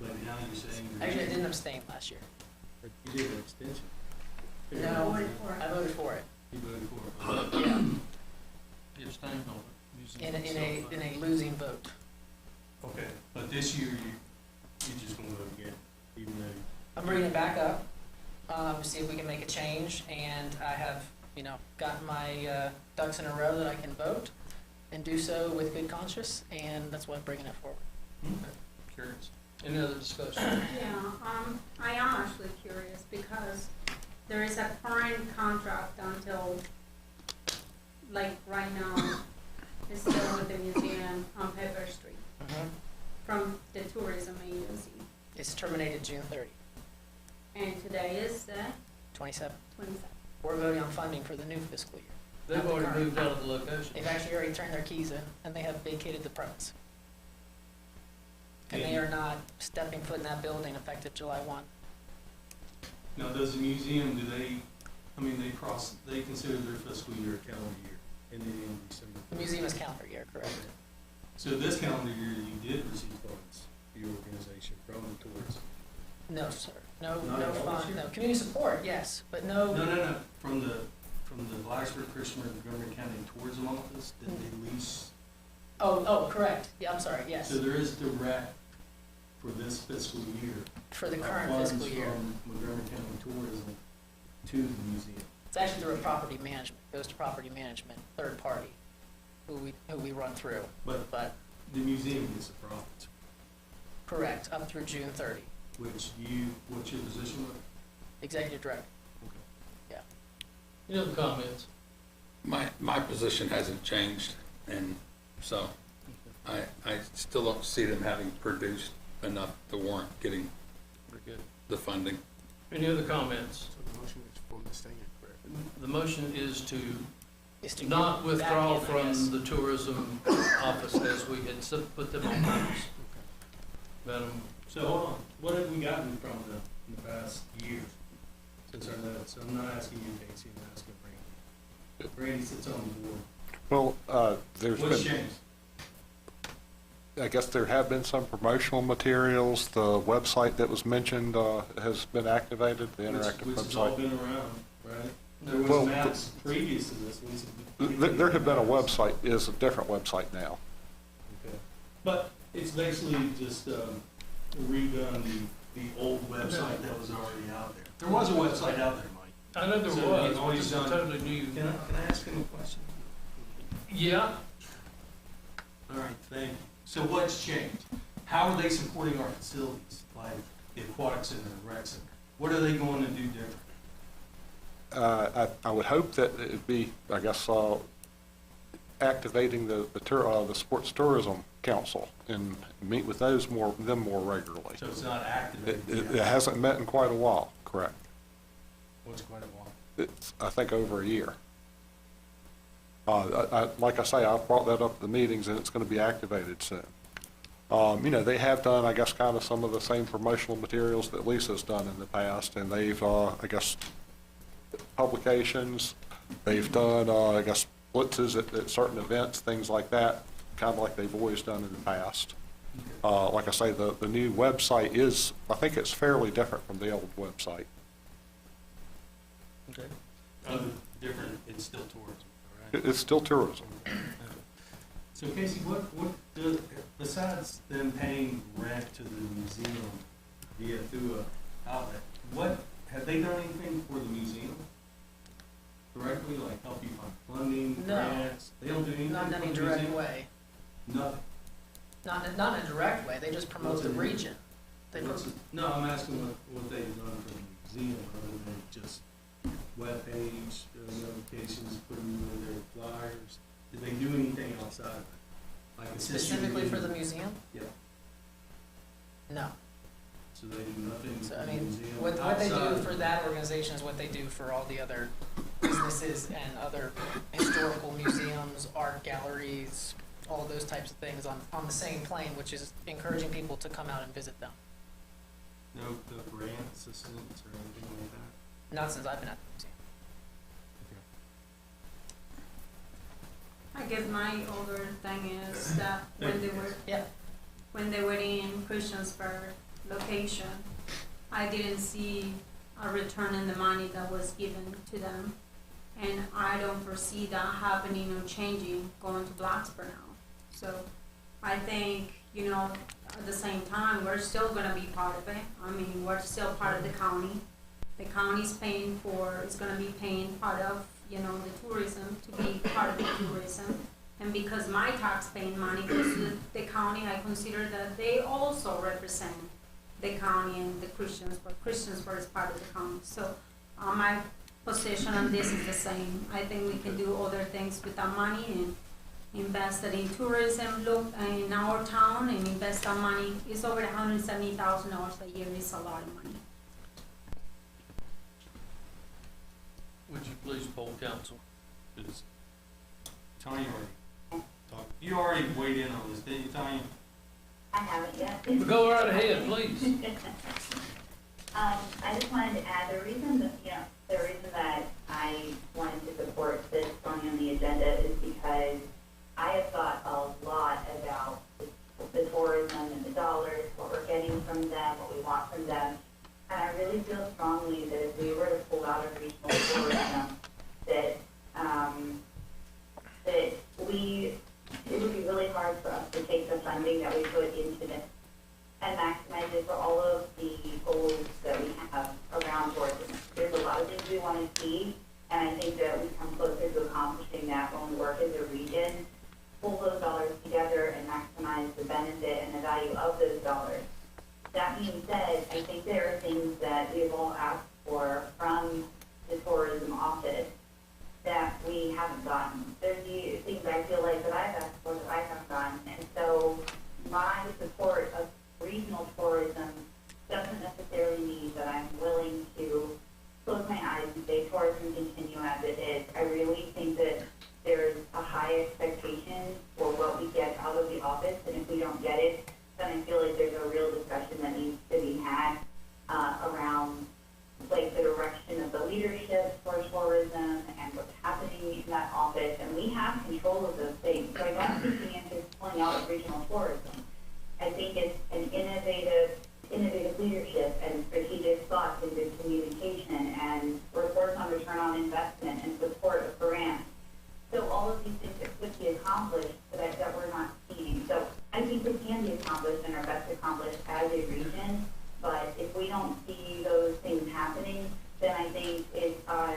but now you're saying. Actually, I didn't abstain last year. You did an extension. No, Voted for it. I voted for it. You voted for it. Yeah, You abstained on it. in a losing vote. Okay, but this year you just gonna vote again, even though. I'm bringing it back up, to see if we can make a change, and I have, gotten my, ducks in a row that I can vote and do so with good conscience, and that's why I'm bringing it forward. Curious. Any other discussion? Yeah, I am actually curious because there is a current contract until, like, right now, it's still with the museum on Pepper Street from the tourism agency. It's terminated June 30, And today is the 27. 27th. We're voting on funding for the new fiscal year. They've already moved out of the location. They've actually already turned their keys in, and they have vacated the premise. And they are not stepping foot in that building effective July 1. Now, does the museum, they consider their fiscal year a calendar year, ending in December? The museum is calendar year, correct? So this calendar year, you did receive funds for your organization from the tourism? No, sir. No Not at all this fund, year? no. Community support, yes, but no. No. From the Blacksburg Christian Montgomery County Tourism Office, did they lease? Oh, correct. Yeah, I'm sorry, yes. So there is direct, for this fiscal year. For the current fiscal year. Funds from Montgomery County Tourism to the museum. It's actually through property management. It goes to property management, third party, who we run through. But But, the museum gets the profits, correct, up through June 30. what's your position with it? Executive director. Any other comments? My position hasn't changed, and so I still don't see them having produced enough to warrant getting Very good. the funding. Any other comments? So the motion is for the stand, correct? The motion is to Is to not get withdraw back in, I guess. from the tourism office as we had put them on notice. Madam, So hold on, what have we gotten from them in the past year since our notice? I'm not asking you, Casey, I'm asking Randy. Randy sits on the board. Well, there's What's been, changed? I guess there have been some promotional materials. The website that was mentioned has been activated, the interactive Which has all website. been around, right? There was Well, maps previous to this. There had been a website, is a different website now. Okay. But it's basically just redone the old website that was already out there. There was a website out there, Mike. I know there So was, you've but always this is done- totally new. Can I ask him a question? Yeah, All right, thank you. So what's changed? How are they supporting our facilities, like the aquatic center and rec center? What are they going to do different? I would hope that it'd be, I guess, activating the Sports Tourism Council and meet with them more regularly. So it's not activated It yet? hasn't met in quite a while, correct? What's quite a while? It's, I think, over a year. Like I say, I've brought that up at the meetings, and it's going to be activated soon. They have done, I guess, kind of some of the same promotional materials that Lisa's done in the past, and they've, I guess, publications. They've done, I guess, blitzes at certain events, things like that, kind of like they've always done in the past. Like I say, the new website is, I think it's fairly different from the old website. okay. Other different, it's still tourism, all right? It's still tourism. So Casey, besides them paying rent to the museum through a outlet, have they done anything for the museum? Directly, like help you find funding, No. grants? They don't do anything Not in for any the direct museum? way. Nothing? Not in a direct way. They just promote the region. They What's promote. it- No, I'm asking what they've done for the museum, other than just webpage, notifications, putting in their flyers. Did they do anything outside of that? Like assist you Specifically in- for the museum? Yeah, No. so they do nothing So, for I the mean, museum what they do outside- for that organization is what they do for all the other businesses and other historical museums, art galleries, all those types of things on the same plane, which is encouraging people to come out and visit them. No grant assistance or anything like that? Not since I've been at the museum. I guess my other thing is that Yeah. when they were in Christiansburg location, I didn't see returning the money that was given to them. And I don't foresee that happening or changing going to Blacksburg now. So I think, you know, at the same time, we're still gonna be part of it. I mean, we're still part of the county. The county's paying for, is gonna be paying part of, you know, the tourism, to be part of the tourism. And because my tax paying money goes to the county, I consider that they also represent the county and the Christiansburg is part of the county. So, my position on this is the same. I think we can do other things with that money and invest it in tourism, look in our town and invest that money. It's over $170,000 a year, it's a lot of money. Would you please poll council? Is Tanya already talked? You already weighed in on this, didn't you, Tanya? I haven't yet. Go right ahead, please. I just wanted to add, the reason that I wanted to support this going on the agenda is because I have thought a lot about the tourism and the dollars, what we're getting from them, what we want from them. And I really feel strongly that if we were to pull out of regional tourism, that it would be really hard for us to take the funding that we put into this and maximize it for all of the goals that we have around tourism. There's a lot of things we want to see, and I think that we come closer to accomplishing that when we work as a region, pull those dollars together and maximize the benefit and the value of those dollars. That being said, I think there are things that we've all asked for from the tourism office that we haven't gotten. There's the things I feel like that I've asked for that I haven't gotten. And so my support of regional tourism doesn't necessarily mean that I'm willing to close my eyes and say tourism continue as it is. I really think that there's a high expectation for what we get out of the office, and if we don't get it, then I feel like there's a real discussion that needs to be had around like the direction of the leadership for tourism and what's happening in that office, and we have control of those things. So I don't think the answer is pulling out of regional tourism. I think it's an innovative leadership and strategic thoughts and good communication and reports on return on investment and support of grants. So all of these things that could be accomplished that we're not seeing. So I think it can be accomplished and are best accomplished as a region, but if we don't see those things happening, then I think it's on,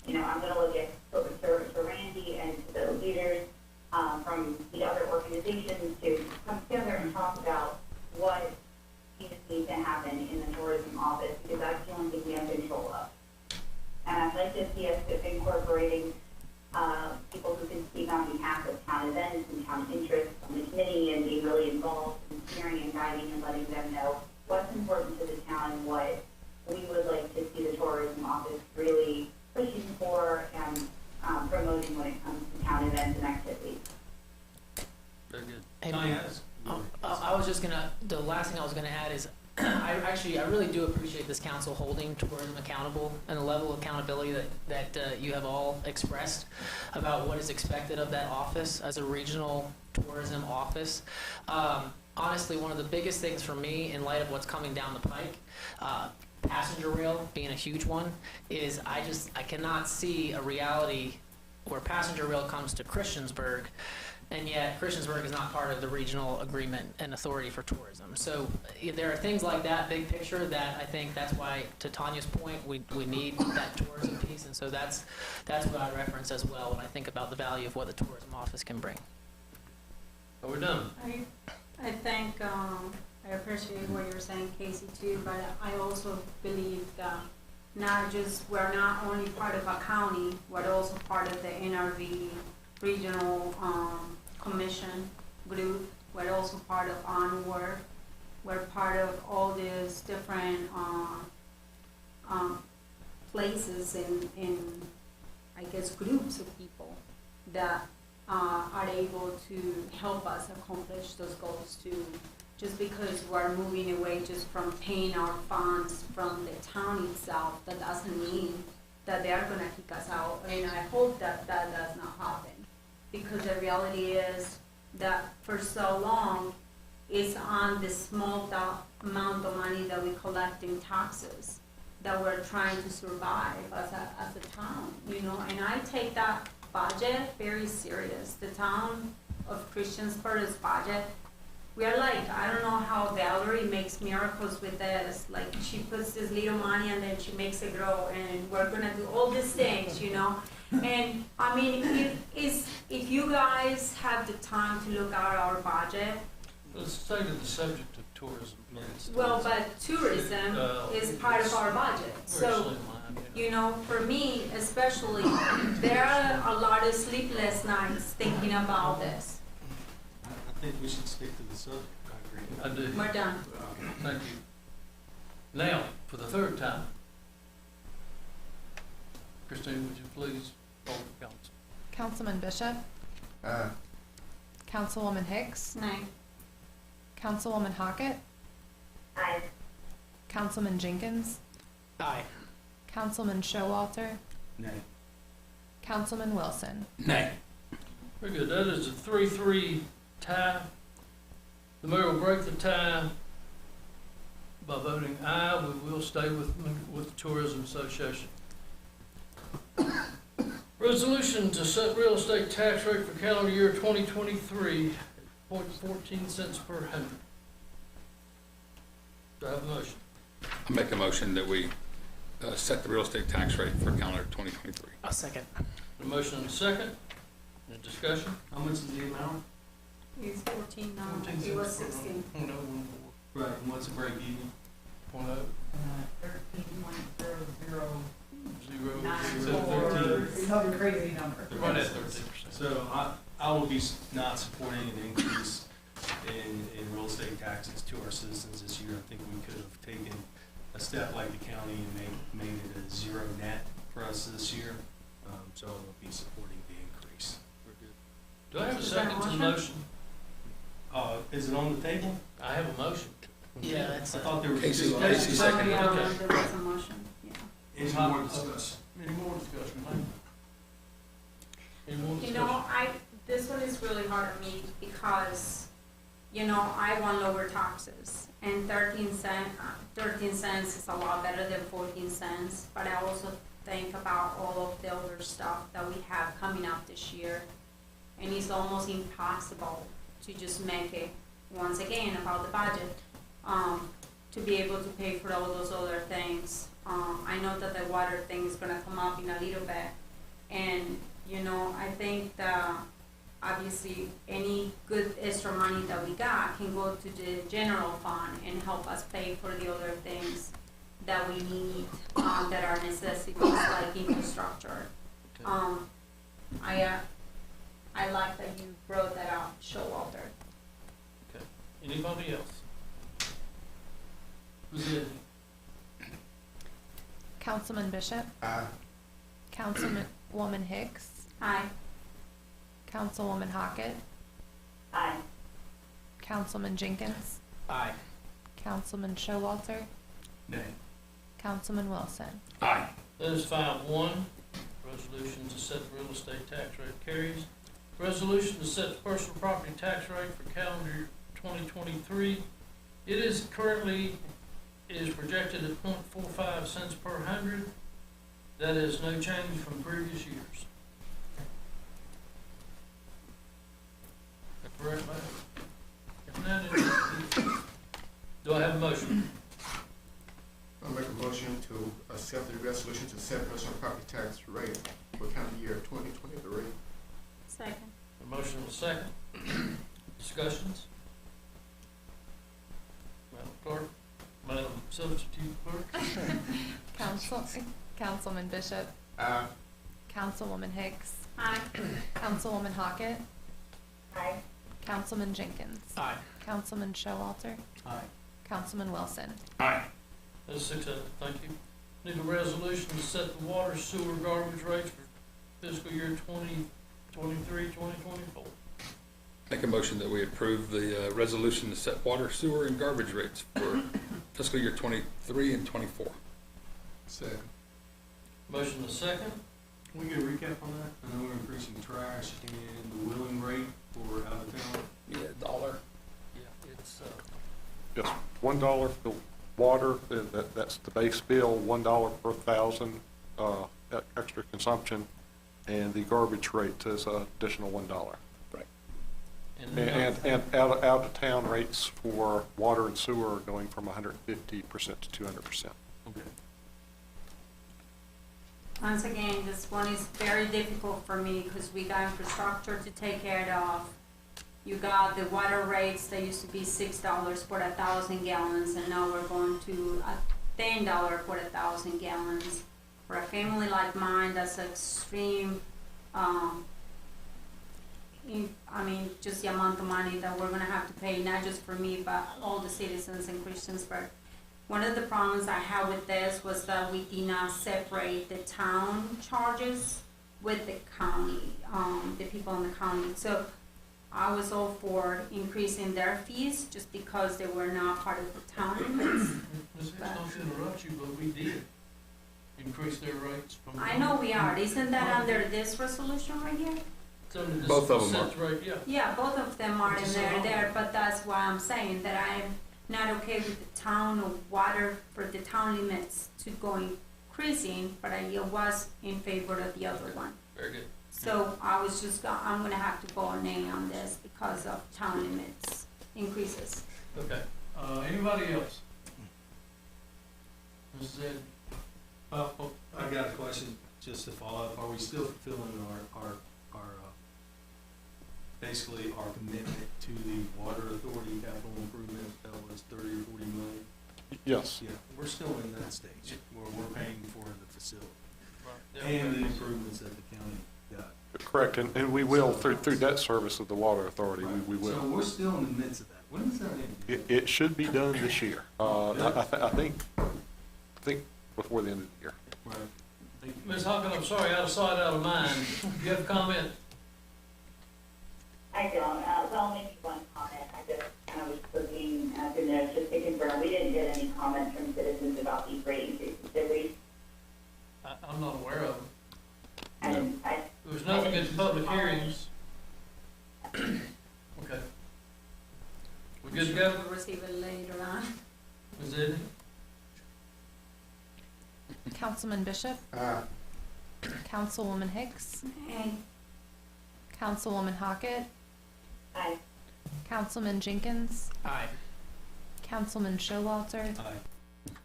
I'm going to look at to Randy and to the leaders from the other organizations to come together and talk about what needs to happen in the tourism office, because that's the only thing we have control of. And I'd like to see us incorporating people who can speak on behalf of town events and town interests on the committee and being really involved in steering and guiding and letting them know what's important to the town and what we would like to see the tourism office really pushing for and promoting when it comes to town events and activities. Very good. Hey, Tanya, I was just gonna, the last thing I was gonna add is, I really do appreciate this council holding tourism accountable and the level of accountability that you have all expressed about what is expected of that office as a regional tourism office. Honestly, one of the biggest things for me in light of what's coming down the pike, passenger rail being a huge one, is I cannot see a reality where passenger rail comes to Christiansburg, and yet Christiansburg is not part of the regional agreement and authority for tourism. So there are things like that, big picture, that I think that's why, to Tanya's point, we need that tourism piece, and so that's what I reference as well when I think about the value of what the tourism office can bring. Are we done? I think, I appreciate what you're saying, Casey, too, but I also believe that we're not only part of a county, we're also part of the NRV regional commission group. We're also part of Onward. We're part of all these different places in I guess groups of people that are able to help us accomplish those goals too. Just because we're moving away just from paying our funds from the town itself, that doesn't mean that they're gonna kick us out. And I hope that does not happen. Because the reality is that for so long, it's on the small amount of money that we collect in taxes. that we're trying to survive as a town, you know, and I take that budget very serious. The town of Christiansburg's budget, we are like, I don't know how Valerie makes miracles with this. Like, she puts this little money and then she makes it grow, and we're gonna do all these things, you know? And, I mean, if you guys have the time to look at our budget, Let's stay to the subject of tourism. well, but tourism is part of our budget, so, you know, for me especially, there are a lot of sleepless nights thinking about this. I think we should stick to the subject, I agree. I do. We're done. Thank you. Now, for the third time, Christine, would you please poll the council? Councilman Bishop, Councilwoman Hicks, Nay. Councilwoman Hockett, Aye. Councilman Jenkins, Aye. Councilman Showalter, Nay. Councilman Wilson. Nay. Very good. That is a 3-3 tie. The mayor will break the tie by voting aye. We will stay with the Tourism Association. Resolution to set real estate tax rate for calendar year 2023 at 0.14 cents per hundred. Do I have a motion? I make a motion that we set the real estate tax rate for calendar 2023. A second. A motion and a second. Any discussion? How much is the amount? It's 14 now, 14 it was cents per 16. hundred. Right, and what's the break even? 0.0. 13. Some crazy number. Right at 13%. So I will be not supporting an increase in real estate taxes to our citizens this year. I think we could have taken a step like the county and made it a zero net for us this year. So I will be supporting the increase. Do I have a Is that a second to the motion? motion? Is it on the table? I have a motion. Yeah, that's I thought there were Casey- two. Casey Oh, seconded. yeah, Okay. there was a motion, yeah. Any more discussion? Any more discussion, ma'am? Any more You discussion? know, this one is really hard on me because, you know, I want lower taxes. And 13 cents is a lot better than 14 cents, but I also think about all of the other stuff that we have coming up this year. And it's almost impossible to just make it, once again, about the budget, to be able to pay for all those other things. I know that the water thing is gonna come up in a little bit. And, you know, I think that obviously any good extra money that we got can go to the general fund and help us pay for the other things that we need, that are necessities like infrastructure. I like that you brought that up, Showalter. Okay. Anybody else? Who's it? Councilman Bishop, Aye. Councilwoman Hicks, Aye. Councilwoman Hockett, Aye. Councilman Jenkins, Aye. Councilman Showalter, Nay. Councilman Wilson. Aye. That is 5-1. Resolution to set the real estate tax rate carries. Resolution to set the personal property tax rate for calendar 2023. It is projected at 0.45 cents per hundred. That is no change from previous years. Is that correct, ma'am? If not, do I have a motion? I'll make a motion to accept the resolution to set personal property tax rate for calendar year 2023. Second. A motion and a second. Discussions? Madam Clerk? Madam Substitute Clerk? Councilman Bishop, Aye. Councilwoman Hicks, Aye. Councilwoman Hockett, Aye. Councilman Jenkins, Aye. Councilman Showalter, Aye. Councilman Wilson. Aye. That's 6 thank you. Need a resolution to set the water, sewer, garbage rates for fiscal year 2023, 2024. Make a motion that we approve the resolution to set water, sewer, and garbage rates for fiscal year 23 and 24. Second. Motion and a second. Can we get a recap on that? I know we're increasing trash and the wheeling rate for out of town. Yeah, $1. Yeah, it's, Yes, $1 for water, that's the base bill, $1 per thousand, extra consumption, and the garbage rate is additional $1. Right. And out of town rates for water and sewer are going from 150% to 200%. Okay. Once again, this one is very difficult for me because we got infrastructure to take care of. You got the water rates that used to be $6 for 1,000 gallons, and now we're going to $10 for 1,000 gallons. For a family like mine, that's extreme. Just the amount of money that we're gonna have to pay, not just for me, but all the citizens in Christiansburg. One of the problems I had with this was that we did not separate the town charges with the county, the people in the county. So I was all for increasing their fees just because they were not part of the town limits. Ms. Hicks, not to interrupt you, but we did increase their rates from. I know we are. Isn't that under this resolution right here? Both of them are. Right, yeah. Yeah, both of them are in there, but that's why I'm saying that I'm not okay with the town of water for the town limits to go increasing, but I was in favor of the other one. Very good. So I'm gonna have to go nay on this because of town limits increases. Okay, anybody else? Mrs. Ed? I got a question, just to follow up. Are we still fulfilling our basically our commitment to the water authority capital improvement that was 30 or 40 million? Yes. Yeah, we're still in that stage where we're paying for the facility Right. and the improvements that the county got. Correct, and we will, through debt service of the water authority, we So will. we're still in the midst of that. When is that end? It should be done this year. I think before the end of the year. Right. Thank you. Ms. Hawkins, I'm sorry, out of sight, out of mind. You have a comment? I don't, well, maybe one comment. I was looking at the notes just to confirm, we didn't get any comments from citizens about these rate increases, did we? I'm not aware of them. And There was nothing at the public hearings. Okay. We good to go? We'll receive it later on. Ms. Ed? Councilman Bishop, Councilwoman Hicks, Hey, Councilwoman Hockett, Aye. Councilman Jenkins, Aye. Councilman Showalter, Aye.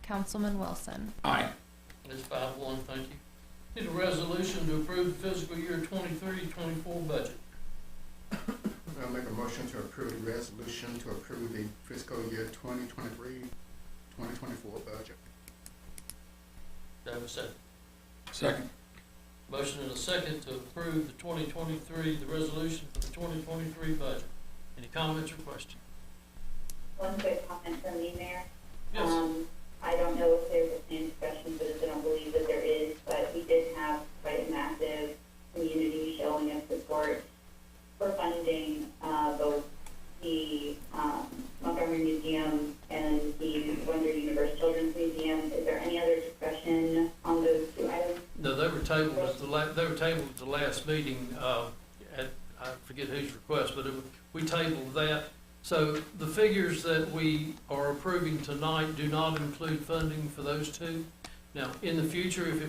Councilman Wilson. Aye. It's 5-1, thank you. Need a resolution to approve the fiscal year 23-24 budget. I'll make a motion to approve the resolution to approve the fiscal year 2023-2024 budget. Do I have a second? Second. Motion and a second to approve the 2023, the resolution for the 2023 budget. Any comments or questions? One quick comment from me, Mayor. Yes. I don't know if there's a planned discussion, but I don't believe that there is, but we did have quite a massive community showing of support for funding, both the, Montgomery Museum and the Wonder Universe Children's Museum. Is there any other discussion on those two items? No, they were tabled at the last meeting, I forget whose request, but we tabled that. So the figures that we are approving tonight do not include funding for those two. Now, in the future, if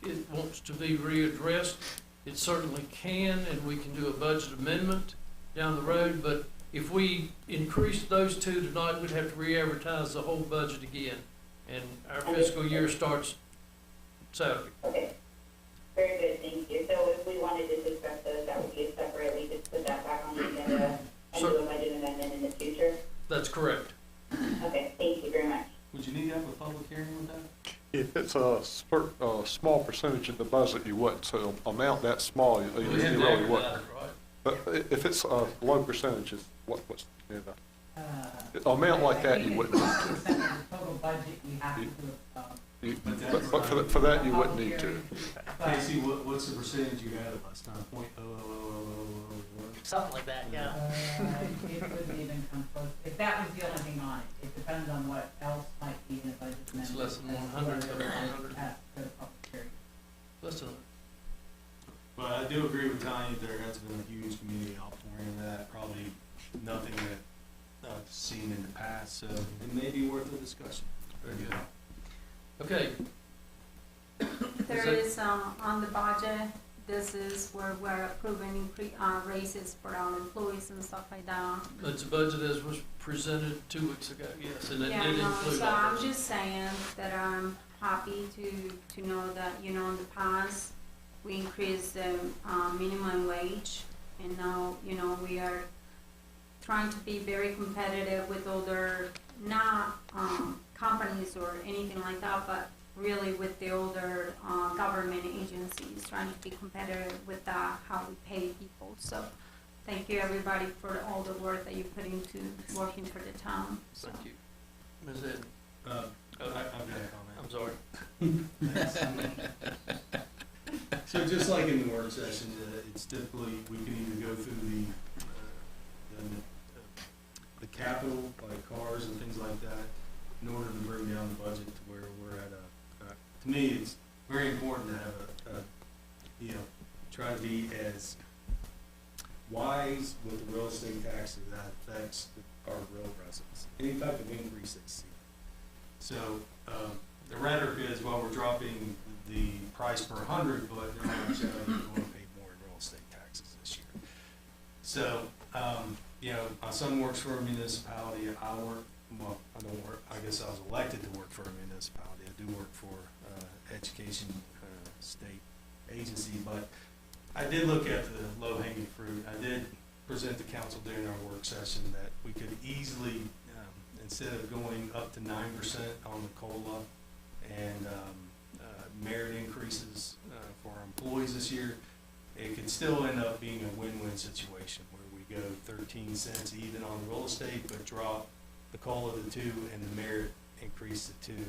it wants to be readdressed, it certainly can, and we can do a budget amendment down the road, but if we increase those two tonight, we'd have to re-advertise the whole budget again, and our fiscal year starts Saturday. Okay. Very good, thank you. So if we wanted to discuss those, that would be a separate, we just put that back on the agenda and do a budget amendment in the future? That's correct. Okay, thank you very much. Would you need to have a public hearing with that? If it's a small percentage of the budget, you wouldn't. So amount that small, you We have really to wouldn't. advertise, right? But if it's a low percentage, is what's, you know, amount like that, you wouldn't need to. Total budget, you have to, But for that, you wouldn't need to. Casey, what's the percentage you had last time? .0000001? Something like that, yeah. It wouldn't even come close, if that was the only thing on it. It depends on what else might be in the budget amendment. It's less than 100, As but well as 100. at the public hearing. Listen, But I do agree with Tanya, there has been a huge community outpouring of that, probably nothing that I've seen in the past, so it may be worth a discussion. Very good. Okay, There is, on the budget, this is where we're approving raises for our employees and stuff like that. that's a budget as was presented 2 weeks ago, yes, and it Yeah, did no, include so all I'm this. just saying that I'm happy to know that, in the past, we increased the, minimum wage, and now, we are trying to be very competitive with other, not, companies or anything like that, but really with the older, government agencies, trying to be competitive with that, how we pay people, so thank you, everybody, for all the work that you put into working for the town, so. Thank you. Ms. Ed, I've got a I'm sorry. comment. So just like in the work session, it's typically, we can either go through the capital, like cars and things like that, in order to bring down the budget to where we're at to me, it's very important to have try to be as wise with the real estate taxes that affects our real residents, any type of increase they see. So, the rhetoric is, well, we're dropping the price per hundred, but in actuality, we're going to pay more in real estate taxes this year. So, my son works for a municipality, I don't work, I guess I was elected to work for a municipality, I do work for, education, state agency, but I did look at the low-hanging fruit. I did present to council during our work session that we could easily, instead of going up to 9% on the COLA and merit increases for our employees this year, it could still end up being a win-win situation where we go 13 cents even on real estate, but drop the COLA to 2 and the merit increase to 2.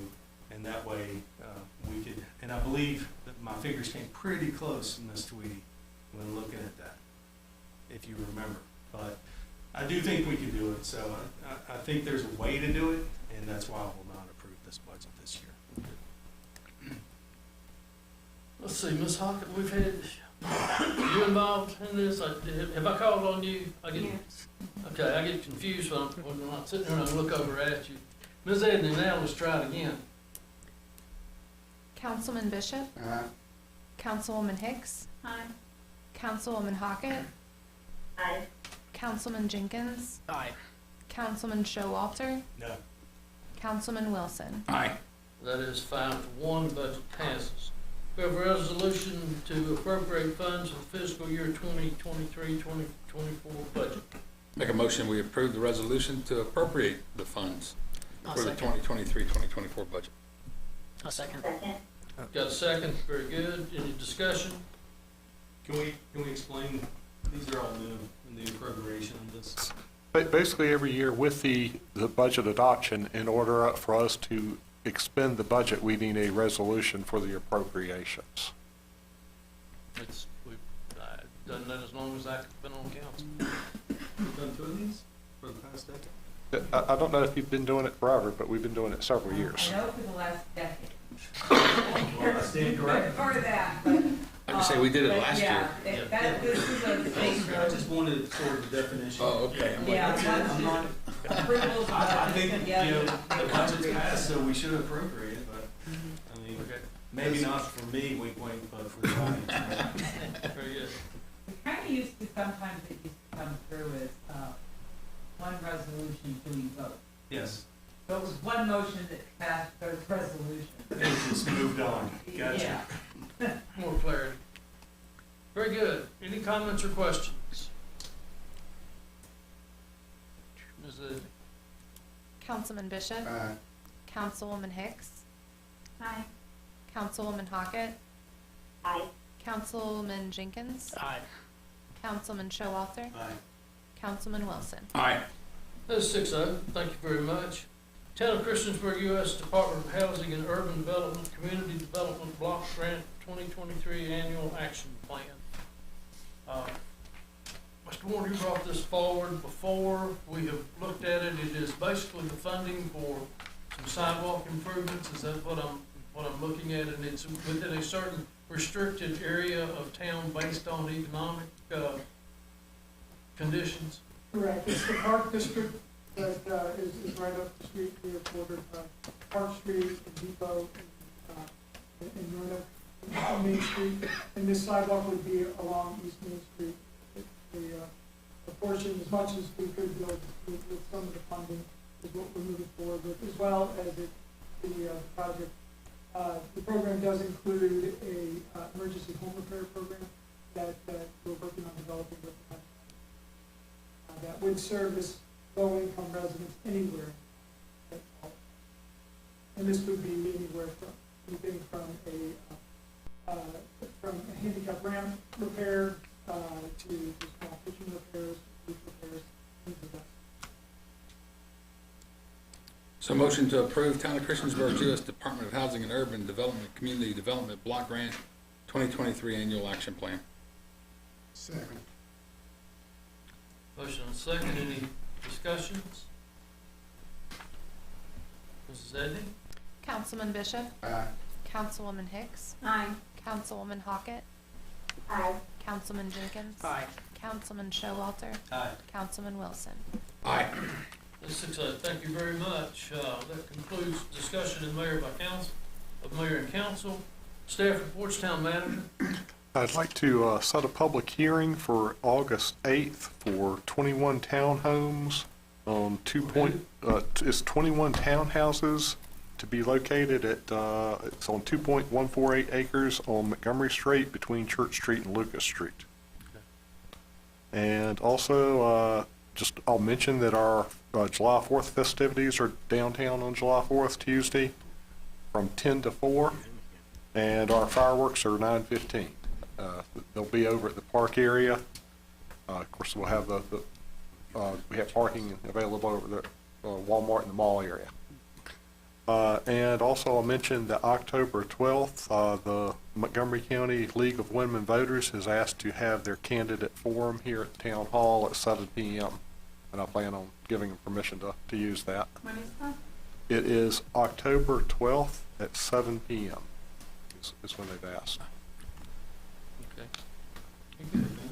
And that way, we could, and I believe that my figures came pretty close, Ms. Tweedy, when looking at that, if you remember. But I do think we can do it, so I think there's a way to do it, and that's why I will not approve this budget this year. Let's see, Ms. Hockett, we've had, you involved in this? Have I called on you? Yes. Okay, I get confused when I'm sitting there and I look over at you. Ms. Edna, now let's try it again. Councilman Bishop, Councilwoman Hicks, Hi. Councilwoman Hockett, Aye. Councilman Jenkins, Aye. Councilman Showalter, No. Councilman Wilson. Aye. That is 5-1, budget passes. We have a resolution to appropriate funds for fiscal year 2023-2024 budget. Make a motion, we approve the resolution to appropriate the funds for the 2023-2024 budget. I'll second. Second. Got a second? Very good. Any discussion? Can we explain, these are all new appropriation of this? Basically, every year with the budget adoption, in order for us to expend the budget, we need a resolution for the appropriations. We've done that as long as I've been on council. We've done 2 of these for the past decade? I don't know if you've been doing it forever, but we've been doing it several years. I know for the last decade. Well, I stand corrected. Part of that, but. I would say we did it last year. Yeah, this is a state I just wanted sort of the definition. Oh, okay. I'm like, Yeah, That's it, I'm not, approvals, I think, together. the budget's passed, so we should appropriate it, but, I mean, maybe not for me, wink, wink, but for the audience. Very good. It kind of used to, sometimes it used to come through as, one resolution, 2 votes. Yes, So it was one motion that passed those resolutions. it just moved on, gotcha. Yeah. More clarity. Very good. Any comments or questions? Ms. Edna? Councilman Bishop, Councilwoman Hicks, Hi. Councilwoman Hockett, Aye. Councilman Jenkins, Aye. Councilman Showalter, Aye. Councilman Wilson. Aye. That is 6-0. Thank you very much. Town of Christiansburg, U.S. Department of Housing and Urban Development, Community Development Block Grant 2023 Annual Action Plan. Mr. Warren, you brought this forward before. We have looked at it. It is basically the funding for some sidewalk improvements. Is that what I'm looking at? And it's within a certain restricted area of town based on economic conditions. Correct, it's the park district that is right up the street here, bordered by Park Street and Depot and Roanoke and Main Street. And this sidewalk would be along East Main Street. The portion, as much as we could build with some of the funding, is what we're moving forward with, as well as the project. The program does include a emergency home repair program that we're working on developing with the country. That would service low-income residents anywhere. And this would be anywhere from anything from a handicap ramp repair to small kitchen repairs, roof repairs, things like that. So motion to approve Town of Christiansburg's U.S. Department of Housing and Urban Development Community Development Block Grant 2023 Annual Action Plan. Second. Motion and second, any discussions? Mrs. Edney? Councilman Bishop? Aye. Councilwoman Hicks? Aye. Councilwoman Hockett? Aye. Councilman Jenkins? Aye. Councilman Showalter? Aye. Councilman Wilson? Aye. Ms. Hicks, thank you very much. That concludes discussion in mayor by council, of mayor and council. Staff reports, town manager. I'd like to set a public hearing for August 8th for 21 townhomes on it's 21 townhouses to be located at, it's on 2.148 acres on Montgomery Street between Church Street and Lucas Street. And also, I'll mention that our July 4th festivities are downtown on July 4th, Tuesday, from 10 to 4, and our fireworks are 9:15. They'll be over at the park area. Of course, we'll have we have parking available over the Walmart and the mall area. And also I'll mention that October 12th, the Montgomery County League of Women Voters has asked to have their candidate forum here at Town Hall at 7 p.m. And I plan on giving them permission to use that. When is that? It is October 12th at 7 p.m. is when they've asked. Okay. You good, man?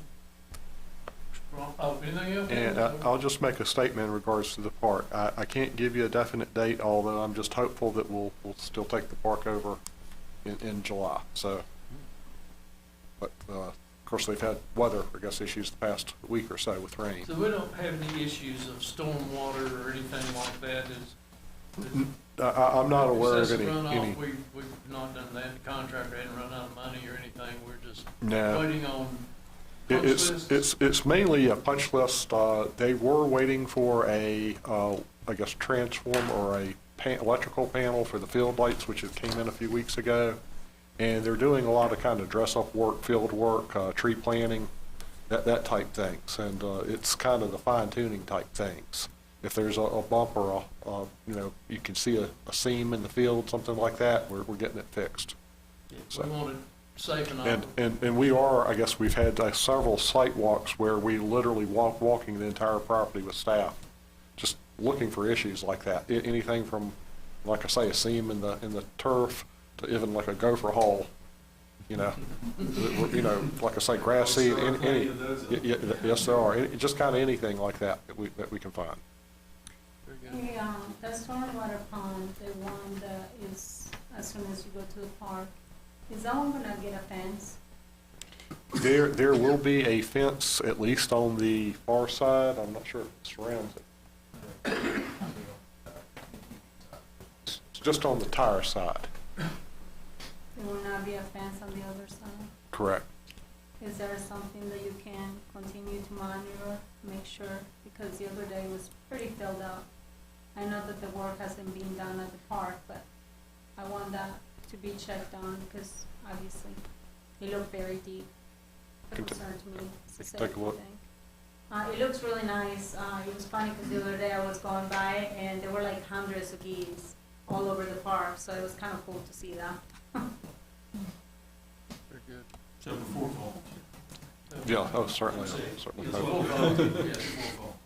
Oh, anything else? And I'll just make a statement in regards to the park. I can't give you a definite date, although I'm just hopeful that we'll still take the park over in July. So, but of course they've had weather, I guess, issues the past week or so with rain. So we don't have any issues of storm water or anything like that? I'm not aware of any. We've not done that. The contractor hadn't run out of money or anything. We're just No. waiting on punch lists. It's mainly a punch list. They were waiting for a, I guess, transformer or a electrical panel for the field lights, which came in a few weeks ago. And they're doing a lot of kind of dress-up work, field work, tree planting, that type things. And it's kind of the fine-tuning type things. If there's a bump or you can see a seam in the field, something like that, we're getting it fixed. So. We want it safe and and we are, I guess we've had several site walks where we literally walking the entire property with staff, just looking for issues like that. Anything from, like I say, a seam in the turf to even like a gopher hole, like I say, grass seed, yes there are. Just kind of anything like that we can find. Hey, the stormwater pond, the one that is as soon as you go to the park, is that one gonna get a fence? There will be a fence, at least on the far side. I'm not sure if it surrounds it. It's just on the tire side. There will not be a fence on the other side? Correct. Is there something that you can continue to monitor, make sure? Because the other day was pretty filled up. I know that the work hasn't been done at the park, but I want that to be checked on because obviously it looked very deep. It concerned me. It's a safety take a look. thing. It looks really nice. It was funny because the other day I was going by and there were like hundreds of geese all over the park, so it was kind of cool to see that. Very good. So before fall. Yeah, oh, certainly. Yes, fall.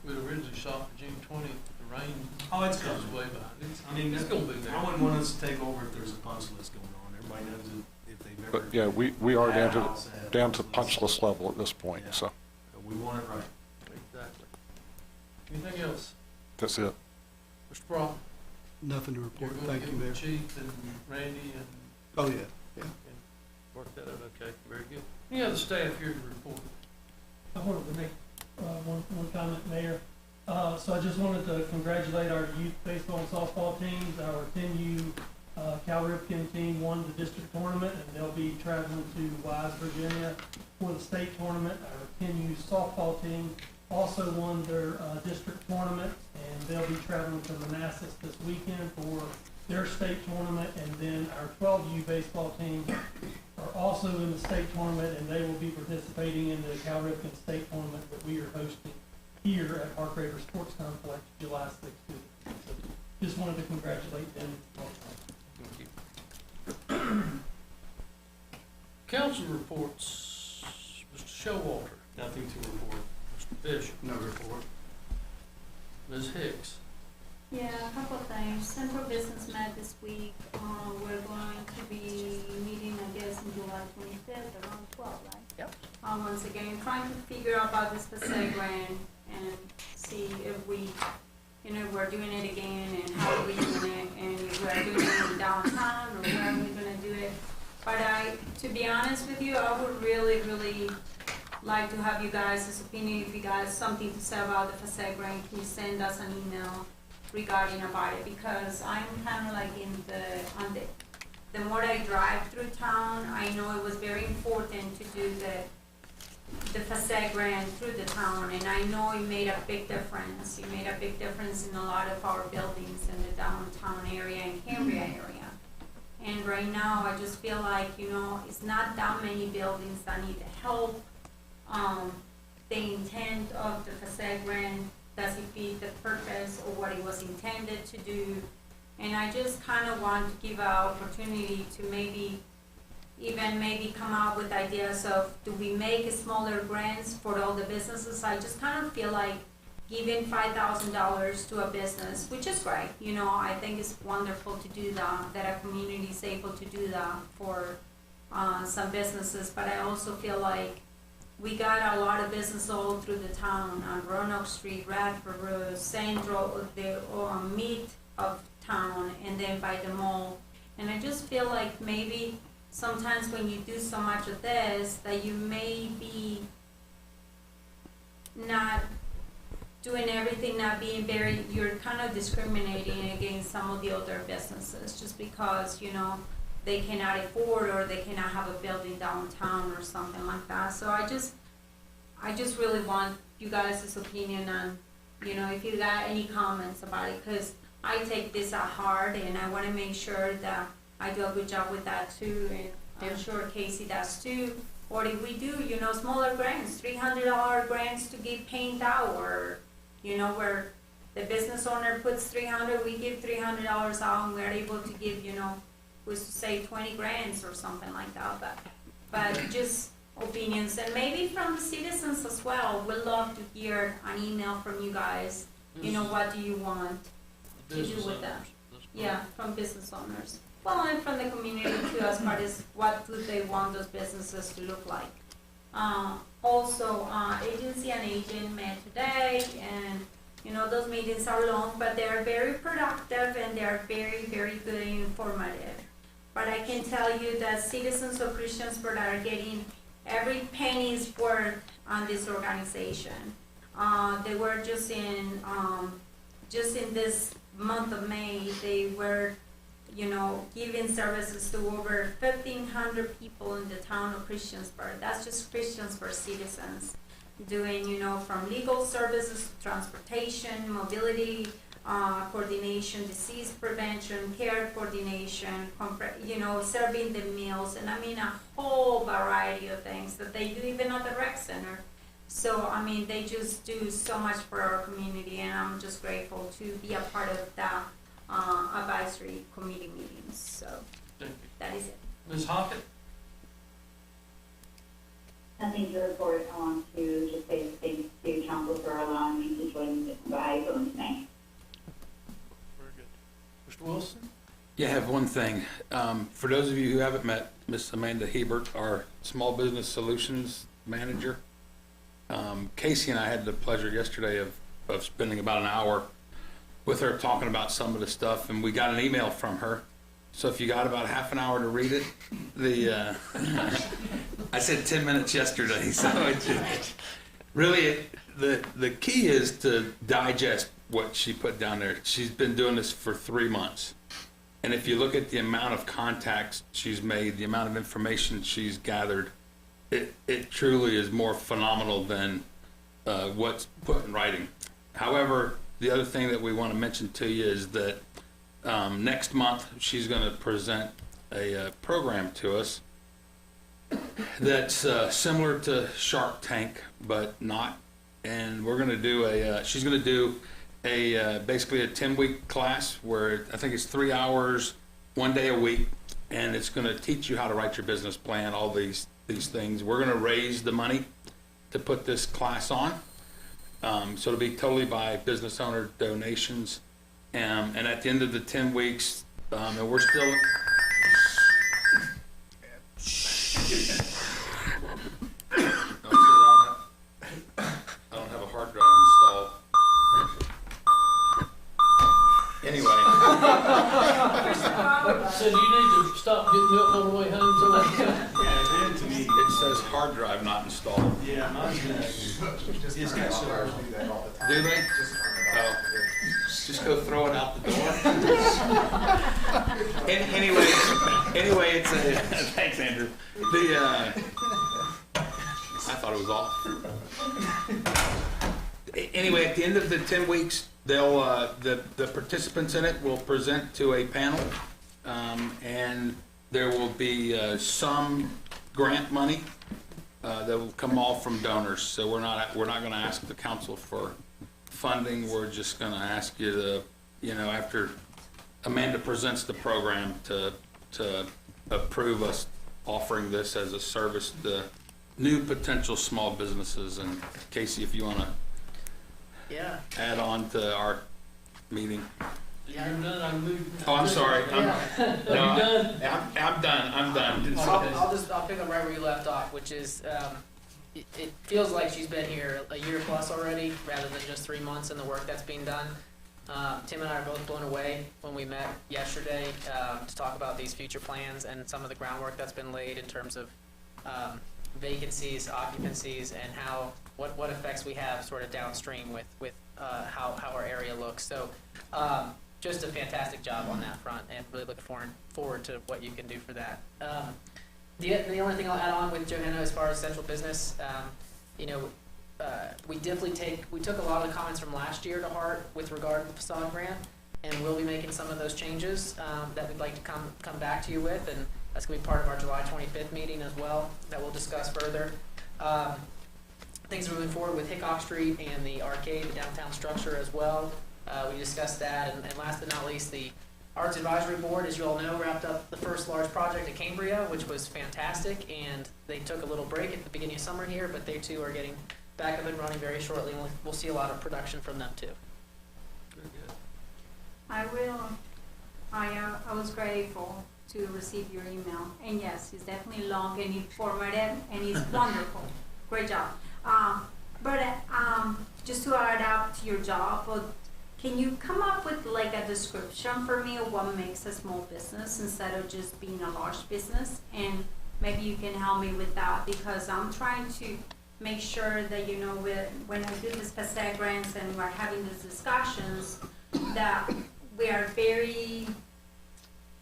We originally shot for June 20th, the rain. Oh, it's goes coming. way behind. I mean, It's gonna be there. I wouldn't want us to take over if there's a punch list going on. Everybody knows it if they've ever. But yeah, we are had a house that had a down to punch list level at this point. Yeah. So We want it right. Exactly. Anything else? that's it. Mr. Brown? Nothing to You're report. going to Thank you, give Mayor. Chief and Randy and Oh, yeah, yeah. work that out, okay, very good. Any other staff here to report? I wanted to make one comment, Mayor. So I just wanted to congratulate our youth baseball and softball teams. Our 10U Cal Ripken team won the district tournament, and they'll be traveling to Wise, Virginia for the state tournament. Our 10U softball team also won their district tournament, and they'll be traveling to Manassas this weekend for their state tournament. And then our 12U baseball team are also in the state tournament, and they will be participating in the Cal Ripken state tournament that we are hosting here at Park Raver Sports Complex July 6th. So just wanted to congratulate them. Council reports, Mr. Showalter, Nothing to report. Mr. Fisher, No report. Ms. Hicks. Yeah, a couple of things. Central Business met this week. We're going to be meeting, I guess, in July 25th, around 12, right? Yep. Once again, trying to figure out about this Passaic grant and see if we, we're doing it again and how are we doing it, and if we're doing it in downtown or where are we gonna do it. But to be honest with you, I would really, really like to have you guys' opinion. If you guys something to say about the Passaic grant, can you send us an email regarding about it? Because I'm kind of like the more I drive through town, I know it was very important to do the Passaic grant through the town, and I know it made a big difference. It made a big difference in a lot of our buildings in the downtown area and Cambria area. And right now, I just feel like, it's not that many buildings that need help. The intent of the Passaic grant, does it fit the purpose or what it was intended to do? And I just kind of want to give an opportunity to maybe come up with ideas of, do we make smaller grants for all the businesses? I just kind of feel like giving $5,000 to a business, which is great. I think it's wonderful to do that a community is able to do that for some businesses. But I also feel like we got a lot of business all through the town, on Roanoke Street, Radford Road, Central, the meat of town, and then by the mall. And I just feel like maybe sometimes when you do so much of this, that you may be not doing everything, not being you're kind of discriminating against some of the other businesses just because, they cannot afford or they cannot have a building downtown or something like that. So I just really want you guys' opinion on, if you got any comments about it, because I take this at heart and I want to make sure that I do a good job with that too, and I'm sure Casey does too. Or if we do, smaller grants, $300 grants to get paint out, or, where the business owner puts $300, we give $300 out, and we're able to give, was to say 20 grants or something like that. But just opinions, and maybe from the citizens as well. We'd love to hear an email from you guys. What do you want to do with them? Yeah, from business owners. Well, and from the community too, as far as what do they want those businesses to look like. Also, agency and agent met today, and those meetings are long, but they're very productive and they're very, very good and informative. But I can tell you that citizens of Christiansburg are getting every penny's worth on this organization. They were just in this month of May, they were, giving services to over 1,500 people in the town of Christiansburg. That's just Christiansburg citizens doing, from legal services, transportation, mobility, coordination, disease prevention, care coordination, serving the meals, and a whole variety of things that they do even at the rec center. So, they just do so much for our community, and I'm just grateful to be a part of that advisory committee meetings. So, Thank you. that is it. Ms. Hockett? Nothing to report. I want to just say thanks to council for allowing me to join the vote tonight. Very good. Mr. Wilson? Yeah, I have one thing. For those of you who haven't met Miss Amanda Hebert, our Small Business Solutions Manager, Casey and I had the pleasure yesterday of spending about an hour with her talking about some of the stuff, and we got an email from her. So if you got about half an hour to read it, I said 10 minutes yesterday, so really, the key is to digest what she put down there. She's been doing this for 3 months. And if you look at the amount of contacts she's made, the amount of information she's gathered, it truly is more phenomenal than what's put in writing. However, the other thing that we want to mention to you is that next month she's going to present a program to us that's similar to Shark Tank, but not. And we're going to do she's going to do basically a 10-week class where I think it's 3 hours, 1 day a week, and it's going to teach you how to write your business plan, all these things. We're going to raise the money to put this class on. So it'll be totally by business owner donations. And at the end of the 10 weeks, and we're still... I don't have a hard drive installed. Anyway. So do you need to stop getting milk on the way home? So It says hard drive not installed. Yeah, mine's it's got servers. Do they? Oh. Just go throw it out the door. Anyway, it's a... Thanks, Andrew. I thought it was off. Anyway, at the end of the 10 weeks, they'll the participants in it will present to a panel, and there will be some grant money that will come all from donors. So we're not going to ask the council for funding. We're just going to ask you to, after Amanda presents the program, to approve us offering this as a service to new potential small businesses. And Casey, if you want to add on to our meeting. You're done, I can move. Oh, I'm sorry. Are you done? I'm done. I'll pick up right where you left off, which is, it feels like she's been here a year plus already, rather than just 3 months in the work that's being done. Tim and I are both blown away when we met yesterday to talk about these future plans and some of the groundwork that's been laid in terms of vacancies, occupancies, and what effects we have sort of downstream with how our area looks. So just a fantastic job on that front, and really looking forward to what you can do for that. The only thing I'll add on with Johanna as far as central business, we took a lot of the comments from last year to heart with regard to the facade grant, and we'll be making some of those changes that we'd like to come back to you with, and that's going to be part of our July 25th meeting as well that we'll discuss further. Things are moving forward with Hickok Street and the arcade, the downtown structure as well. We discussed that, and last but not least, the Arts Advisory Board, as you all know, wrapped up the first large project at Cambria, which was fantastic, and they took a little break at the beginning of summer here, but they too are getting back up and running very shortly, and we'll see a lot of production from them too. Very good. I was grateful to receive your email, and yes, it's definitely long and informative, and it's wonderful. Great job. But just to add up to your job, can you come up with like a description for me of what makes a small business instead of just being a large business? And maybe you can help me with that, because I'm trying to make sure that, when I do these facade grants and we're having these discussions, that we are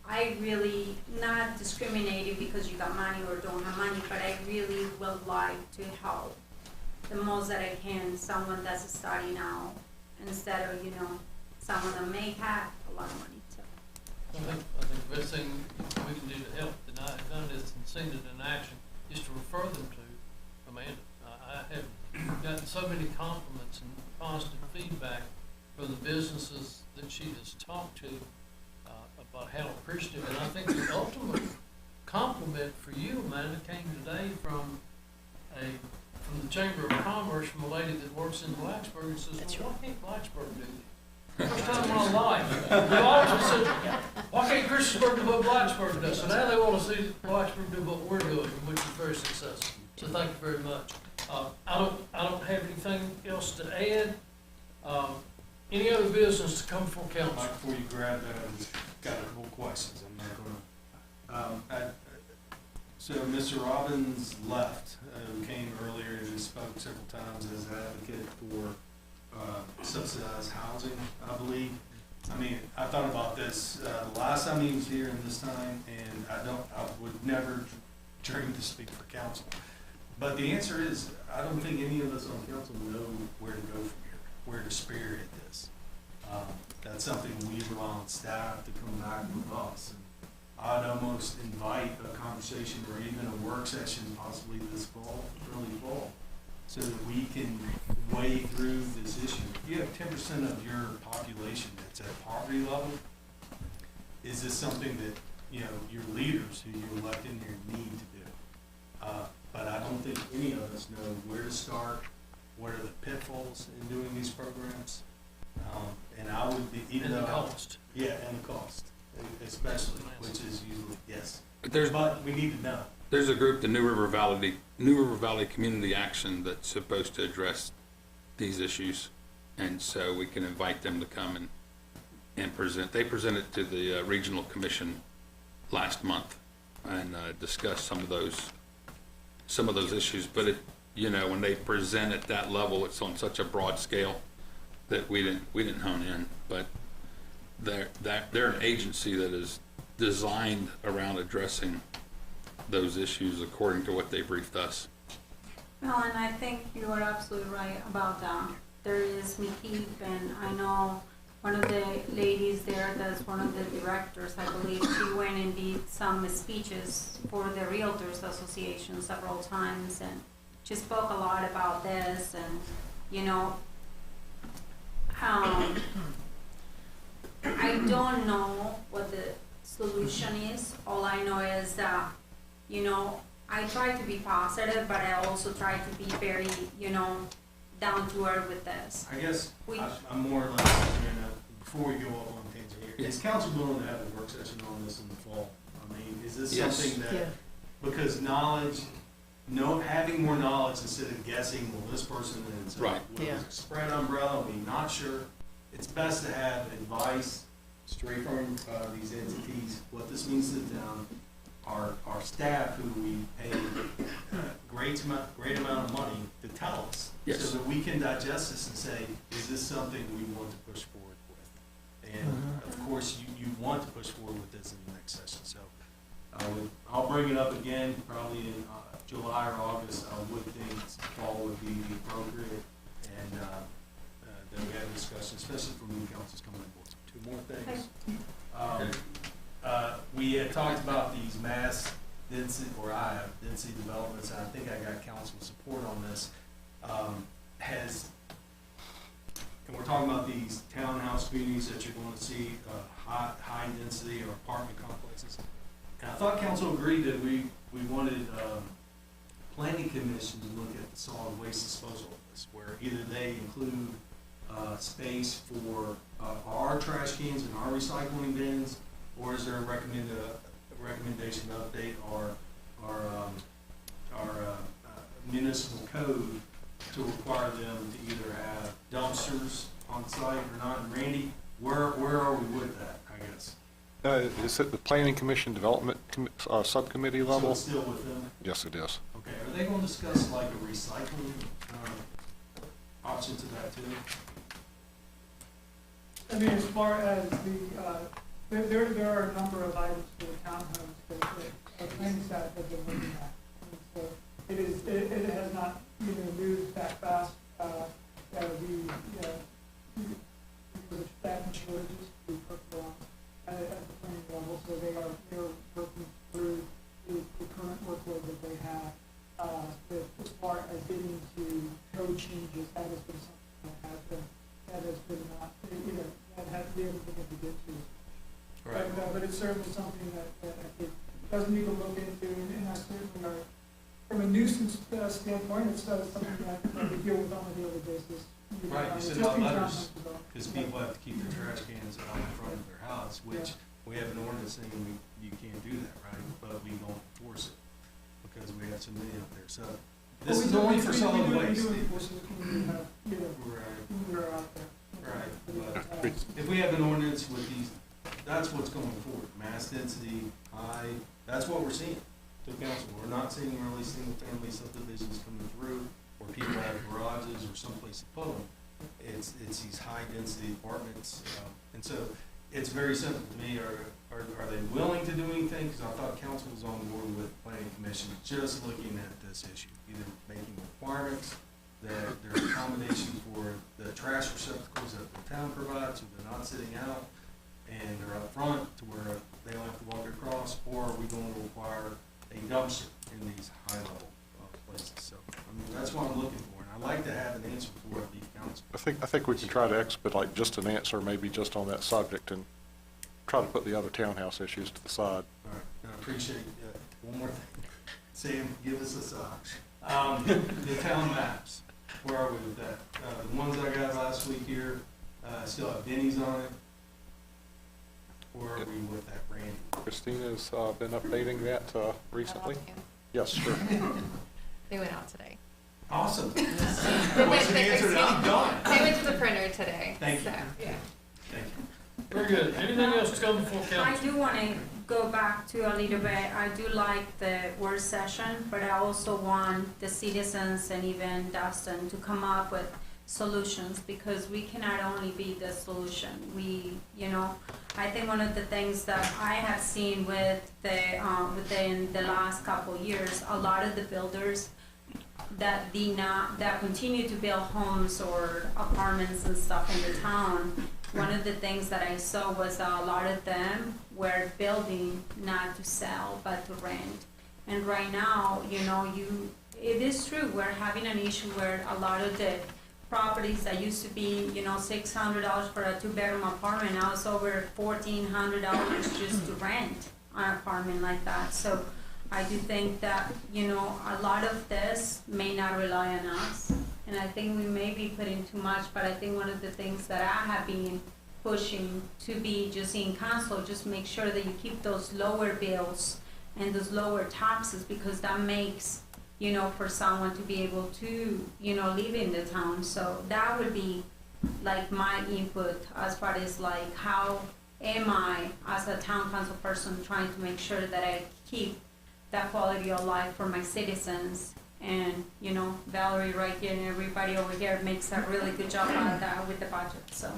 I really, not discriminating because you got money or don't have money, but I really would like to help the most that I can someone that's starting out, instead of, someone that may have a lot of money. So. I think the best thing we can do to help done this and seen it in action is to refer them to Amanda. I have gotten so many compliments and positive feedback from the businesses that she has talked to about how appreciative, and I think the ultimate compliment for you, Amanda, came today from the Chamber of Commerce, from a lady that works in Blacksburg, and says, well, why can't Blacksburg do this? First time in my life. They always said, why can't Christiansburg do what Blacksburg does? So now they want to see Blacksburg do what we're doing, which is very successful. So thank you very much. I don't have anything else to add. Any other business to come before Mike, council? before you grab that, I've got a couple questions. I'm not gonna, so Mr. Robbins left, who came earlier and spoke several times as an advocate for, subsidized housing, I believe. I mean, I thought about this, the last time he was here and this time, and I would never dream to speak for council. But the answer is, I don't think any of us on council know where to go from here, where to spearhead this. That's something we rely on staff to come back with us. And I'd almost invite a conversation or even a work session possibly this fall, early fall, so that we can wade through this issue. If you have 10% of your population that's at poverty level, is this something that, you know, your leaders who you elect in here need to do? But I don't think any of us know where to start, what are the pitfalls in doing these programs. And I would be, even though. And the cost. Yeah, and the cost, especially, which is usually, yes. But But we need to know. there's a group, the New River Valley Community Action, that's supposed to address these issues. And so we can invite them to come and present. They presented to the regional commission last month and discuss some of those issues. But it, you know, when they present at that level, it's on such a broad scale that we didn't hone in. But they're an agency that is designed around addressing those issues according to what they briefed us. Well, and I think you are absolutely right about that. There is McKeith, and I know one of the ladies there that's one of the directors, I believe, she went and did some speeches for the Realtors Association several times, and she spoke a lot about this, and, you know, I don't know what the solution is. All I know is that, you know, I try to be positive, but I also try to be very, you know, down to earth with this. I guess We- I'm more or less, you know, before we go off on a tangent here, is council willing to have a work session on this in the fall? I mean, is this Yes. something Yeah. that, because knowledge, having more knowledge instead of guessing, well, this person is, Right. Yeah. spread umbrella, we're not sure. It's best to have advice straight from, these entities, what this means to the town, our staff who we pay great amount of money to tell us. Yes. So that we can digest this and say, is this something we want to push forward with? And of course, you want to push forward with this in the next session, so I'll bring it up again, probably in July or August. I would think fall would be appropriate, and then we have a discussion, especially for new councils coming on board. So 2 more things. We had talked about these mass density, or I have density developments, and I think I got council support on this. And we're talking about these townhouse communities that you're going to see, high density or apartment complexes. And I thought council agreed that we wanted, planning commission to look at the solid waste disposal of this, where either they include, space for, our trash cans and our recycling bins, or is there a recommendation to update our municipal code to require them to either have dumpsters on site or not? And Randy, where are we with that, I guess? Is it the Planning Commission Development Subcommittee So level? it's still with them? Yes, it is. Okay, are they gonna discuss like a recycling, option to that too? I mean, as far as there are a number of items for the townhomes that our planning staff have been looking at. And so it has not, you know, moved that fast, because of staff and shortages, we put along at the planning level, so they're working through the current workload that they have. As far as getting to code changes, that has been something that has been not, you know, we haven't been able to get to. Right. But it's certainly something that it does need to look into, and I certainly are, from a nuisance standpoint, it's something that we deal with on a daily basis. Right, you send out letters, because people have to keep their trash cans out in front of their house, which we have an ordinance saying you can't do that, right? But we don't enforce it, because we have so many up there, so. This is only for solid waste. We do enforce it when we have, you know, Right. when we're out there. Right, if we have an ordinance with these, that's what's going forward, mass density, high, that's what we're seeing to council. We're not seeing really single-family subdivisions coming through, where people have garages or someplace to put them. It's these high-density apartments, and so it's very simple to me. Are they willing to do anything? Because I thought council was on board with planning commission, just looking at this issue, either making requirements that there are accommodations for the trash receptacles that the town provides, so they're not sitting out and they're up front to where they don't have to walk across, or are we going to require a dumpster in these high-level places? So, I mean, that's what I'm looking for, and I'd like to have an answer before I leave council. I think we can try to expedite just an answer, maybe just on that subject, and try to put the other townhouse issues to the side. All right, and I appreciate, one more thing. Sam, give us a sign. The town maps, where are we with that? The ones I got last week here, still have Denny's on it. Where are we with that, Randy? Christina's been updating that recently. Yes, sure. They went out today. Awesome. They What's the answer that I'm done? They went to the printer today. Thank you. So, yeah. Thank you. Very good. Anything else to come before I council? do want to go back to a little bit. I do like the work session, but I also want the citizens and even Dustin to come up with solutions, because we cannot only be the solution. I think one of the things that I have seen with within the last couple of years, a lot of the builders that continue to build homes or apartments and stuff in the town, one of the things that I saw was that a lot of them were building not to sell but to rent. And right now, it is true, we're having an issue where a lot of the properties that used to be, $600 for a two-bedroom apartment, now it's over $1,400 just to rent an apartment like that. So I do think that, a lot of this may not rely on us, and I think we may be putting too much, but I think one of the things that I have been pushing to be just in council, just make sure that you keep those lower bills and those lower taxes, because that makes, for someone to be able to, live in the town. So that would be like my input as far as like, how am I as a town council person trying to make sure that I keep that quality of life for my citizens. And, Valerie right here and everybody over here makes a really good job out of that with the budget, so.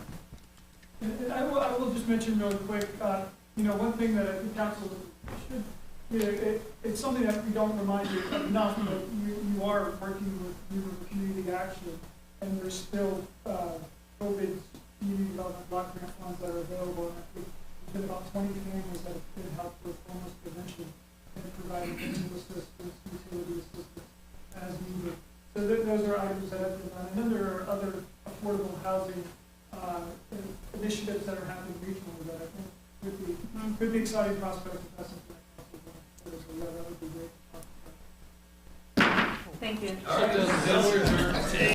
And I will just mention really quick, one thing that I think council should, it's something that we don't remind you enough, but you are working with community action, and there's still COVID community development block grant funds that are available. And I think there's been about 20 families that have been helped with homeless prevention and providing rental assistance, utility assistance as needed. So those are items that have been done. And then there are other affordable housing initiatives that are happening regionally that I think could be exciting prospects if that's something that council wants to do. That would be great. Thank you. All right, then, we're adjourned.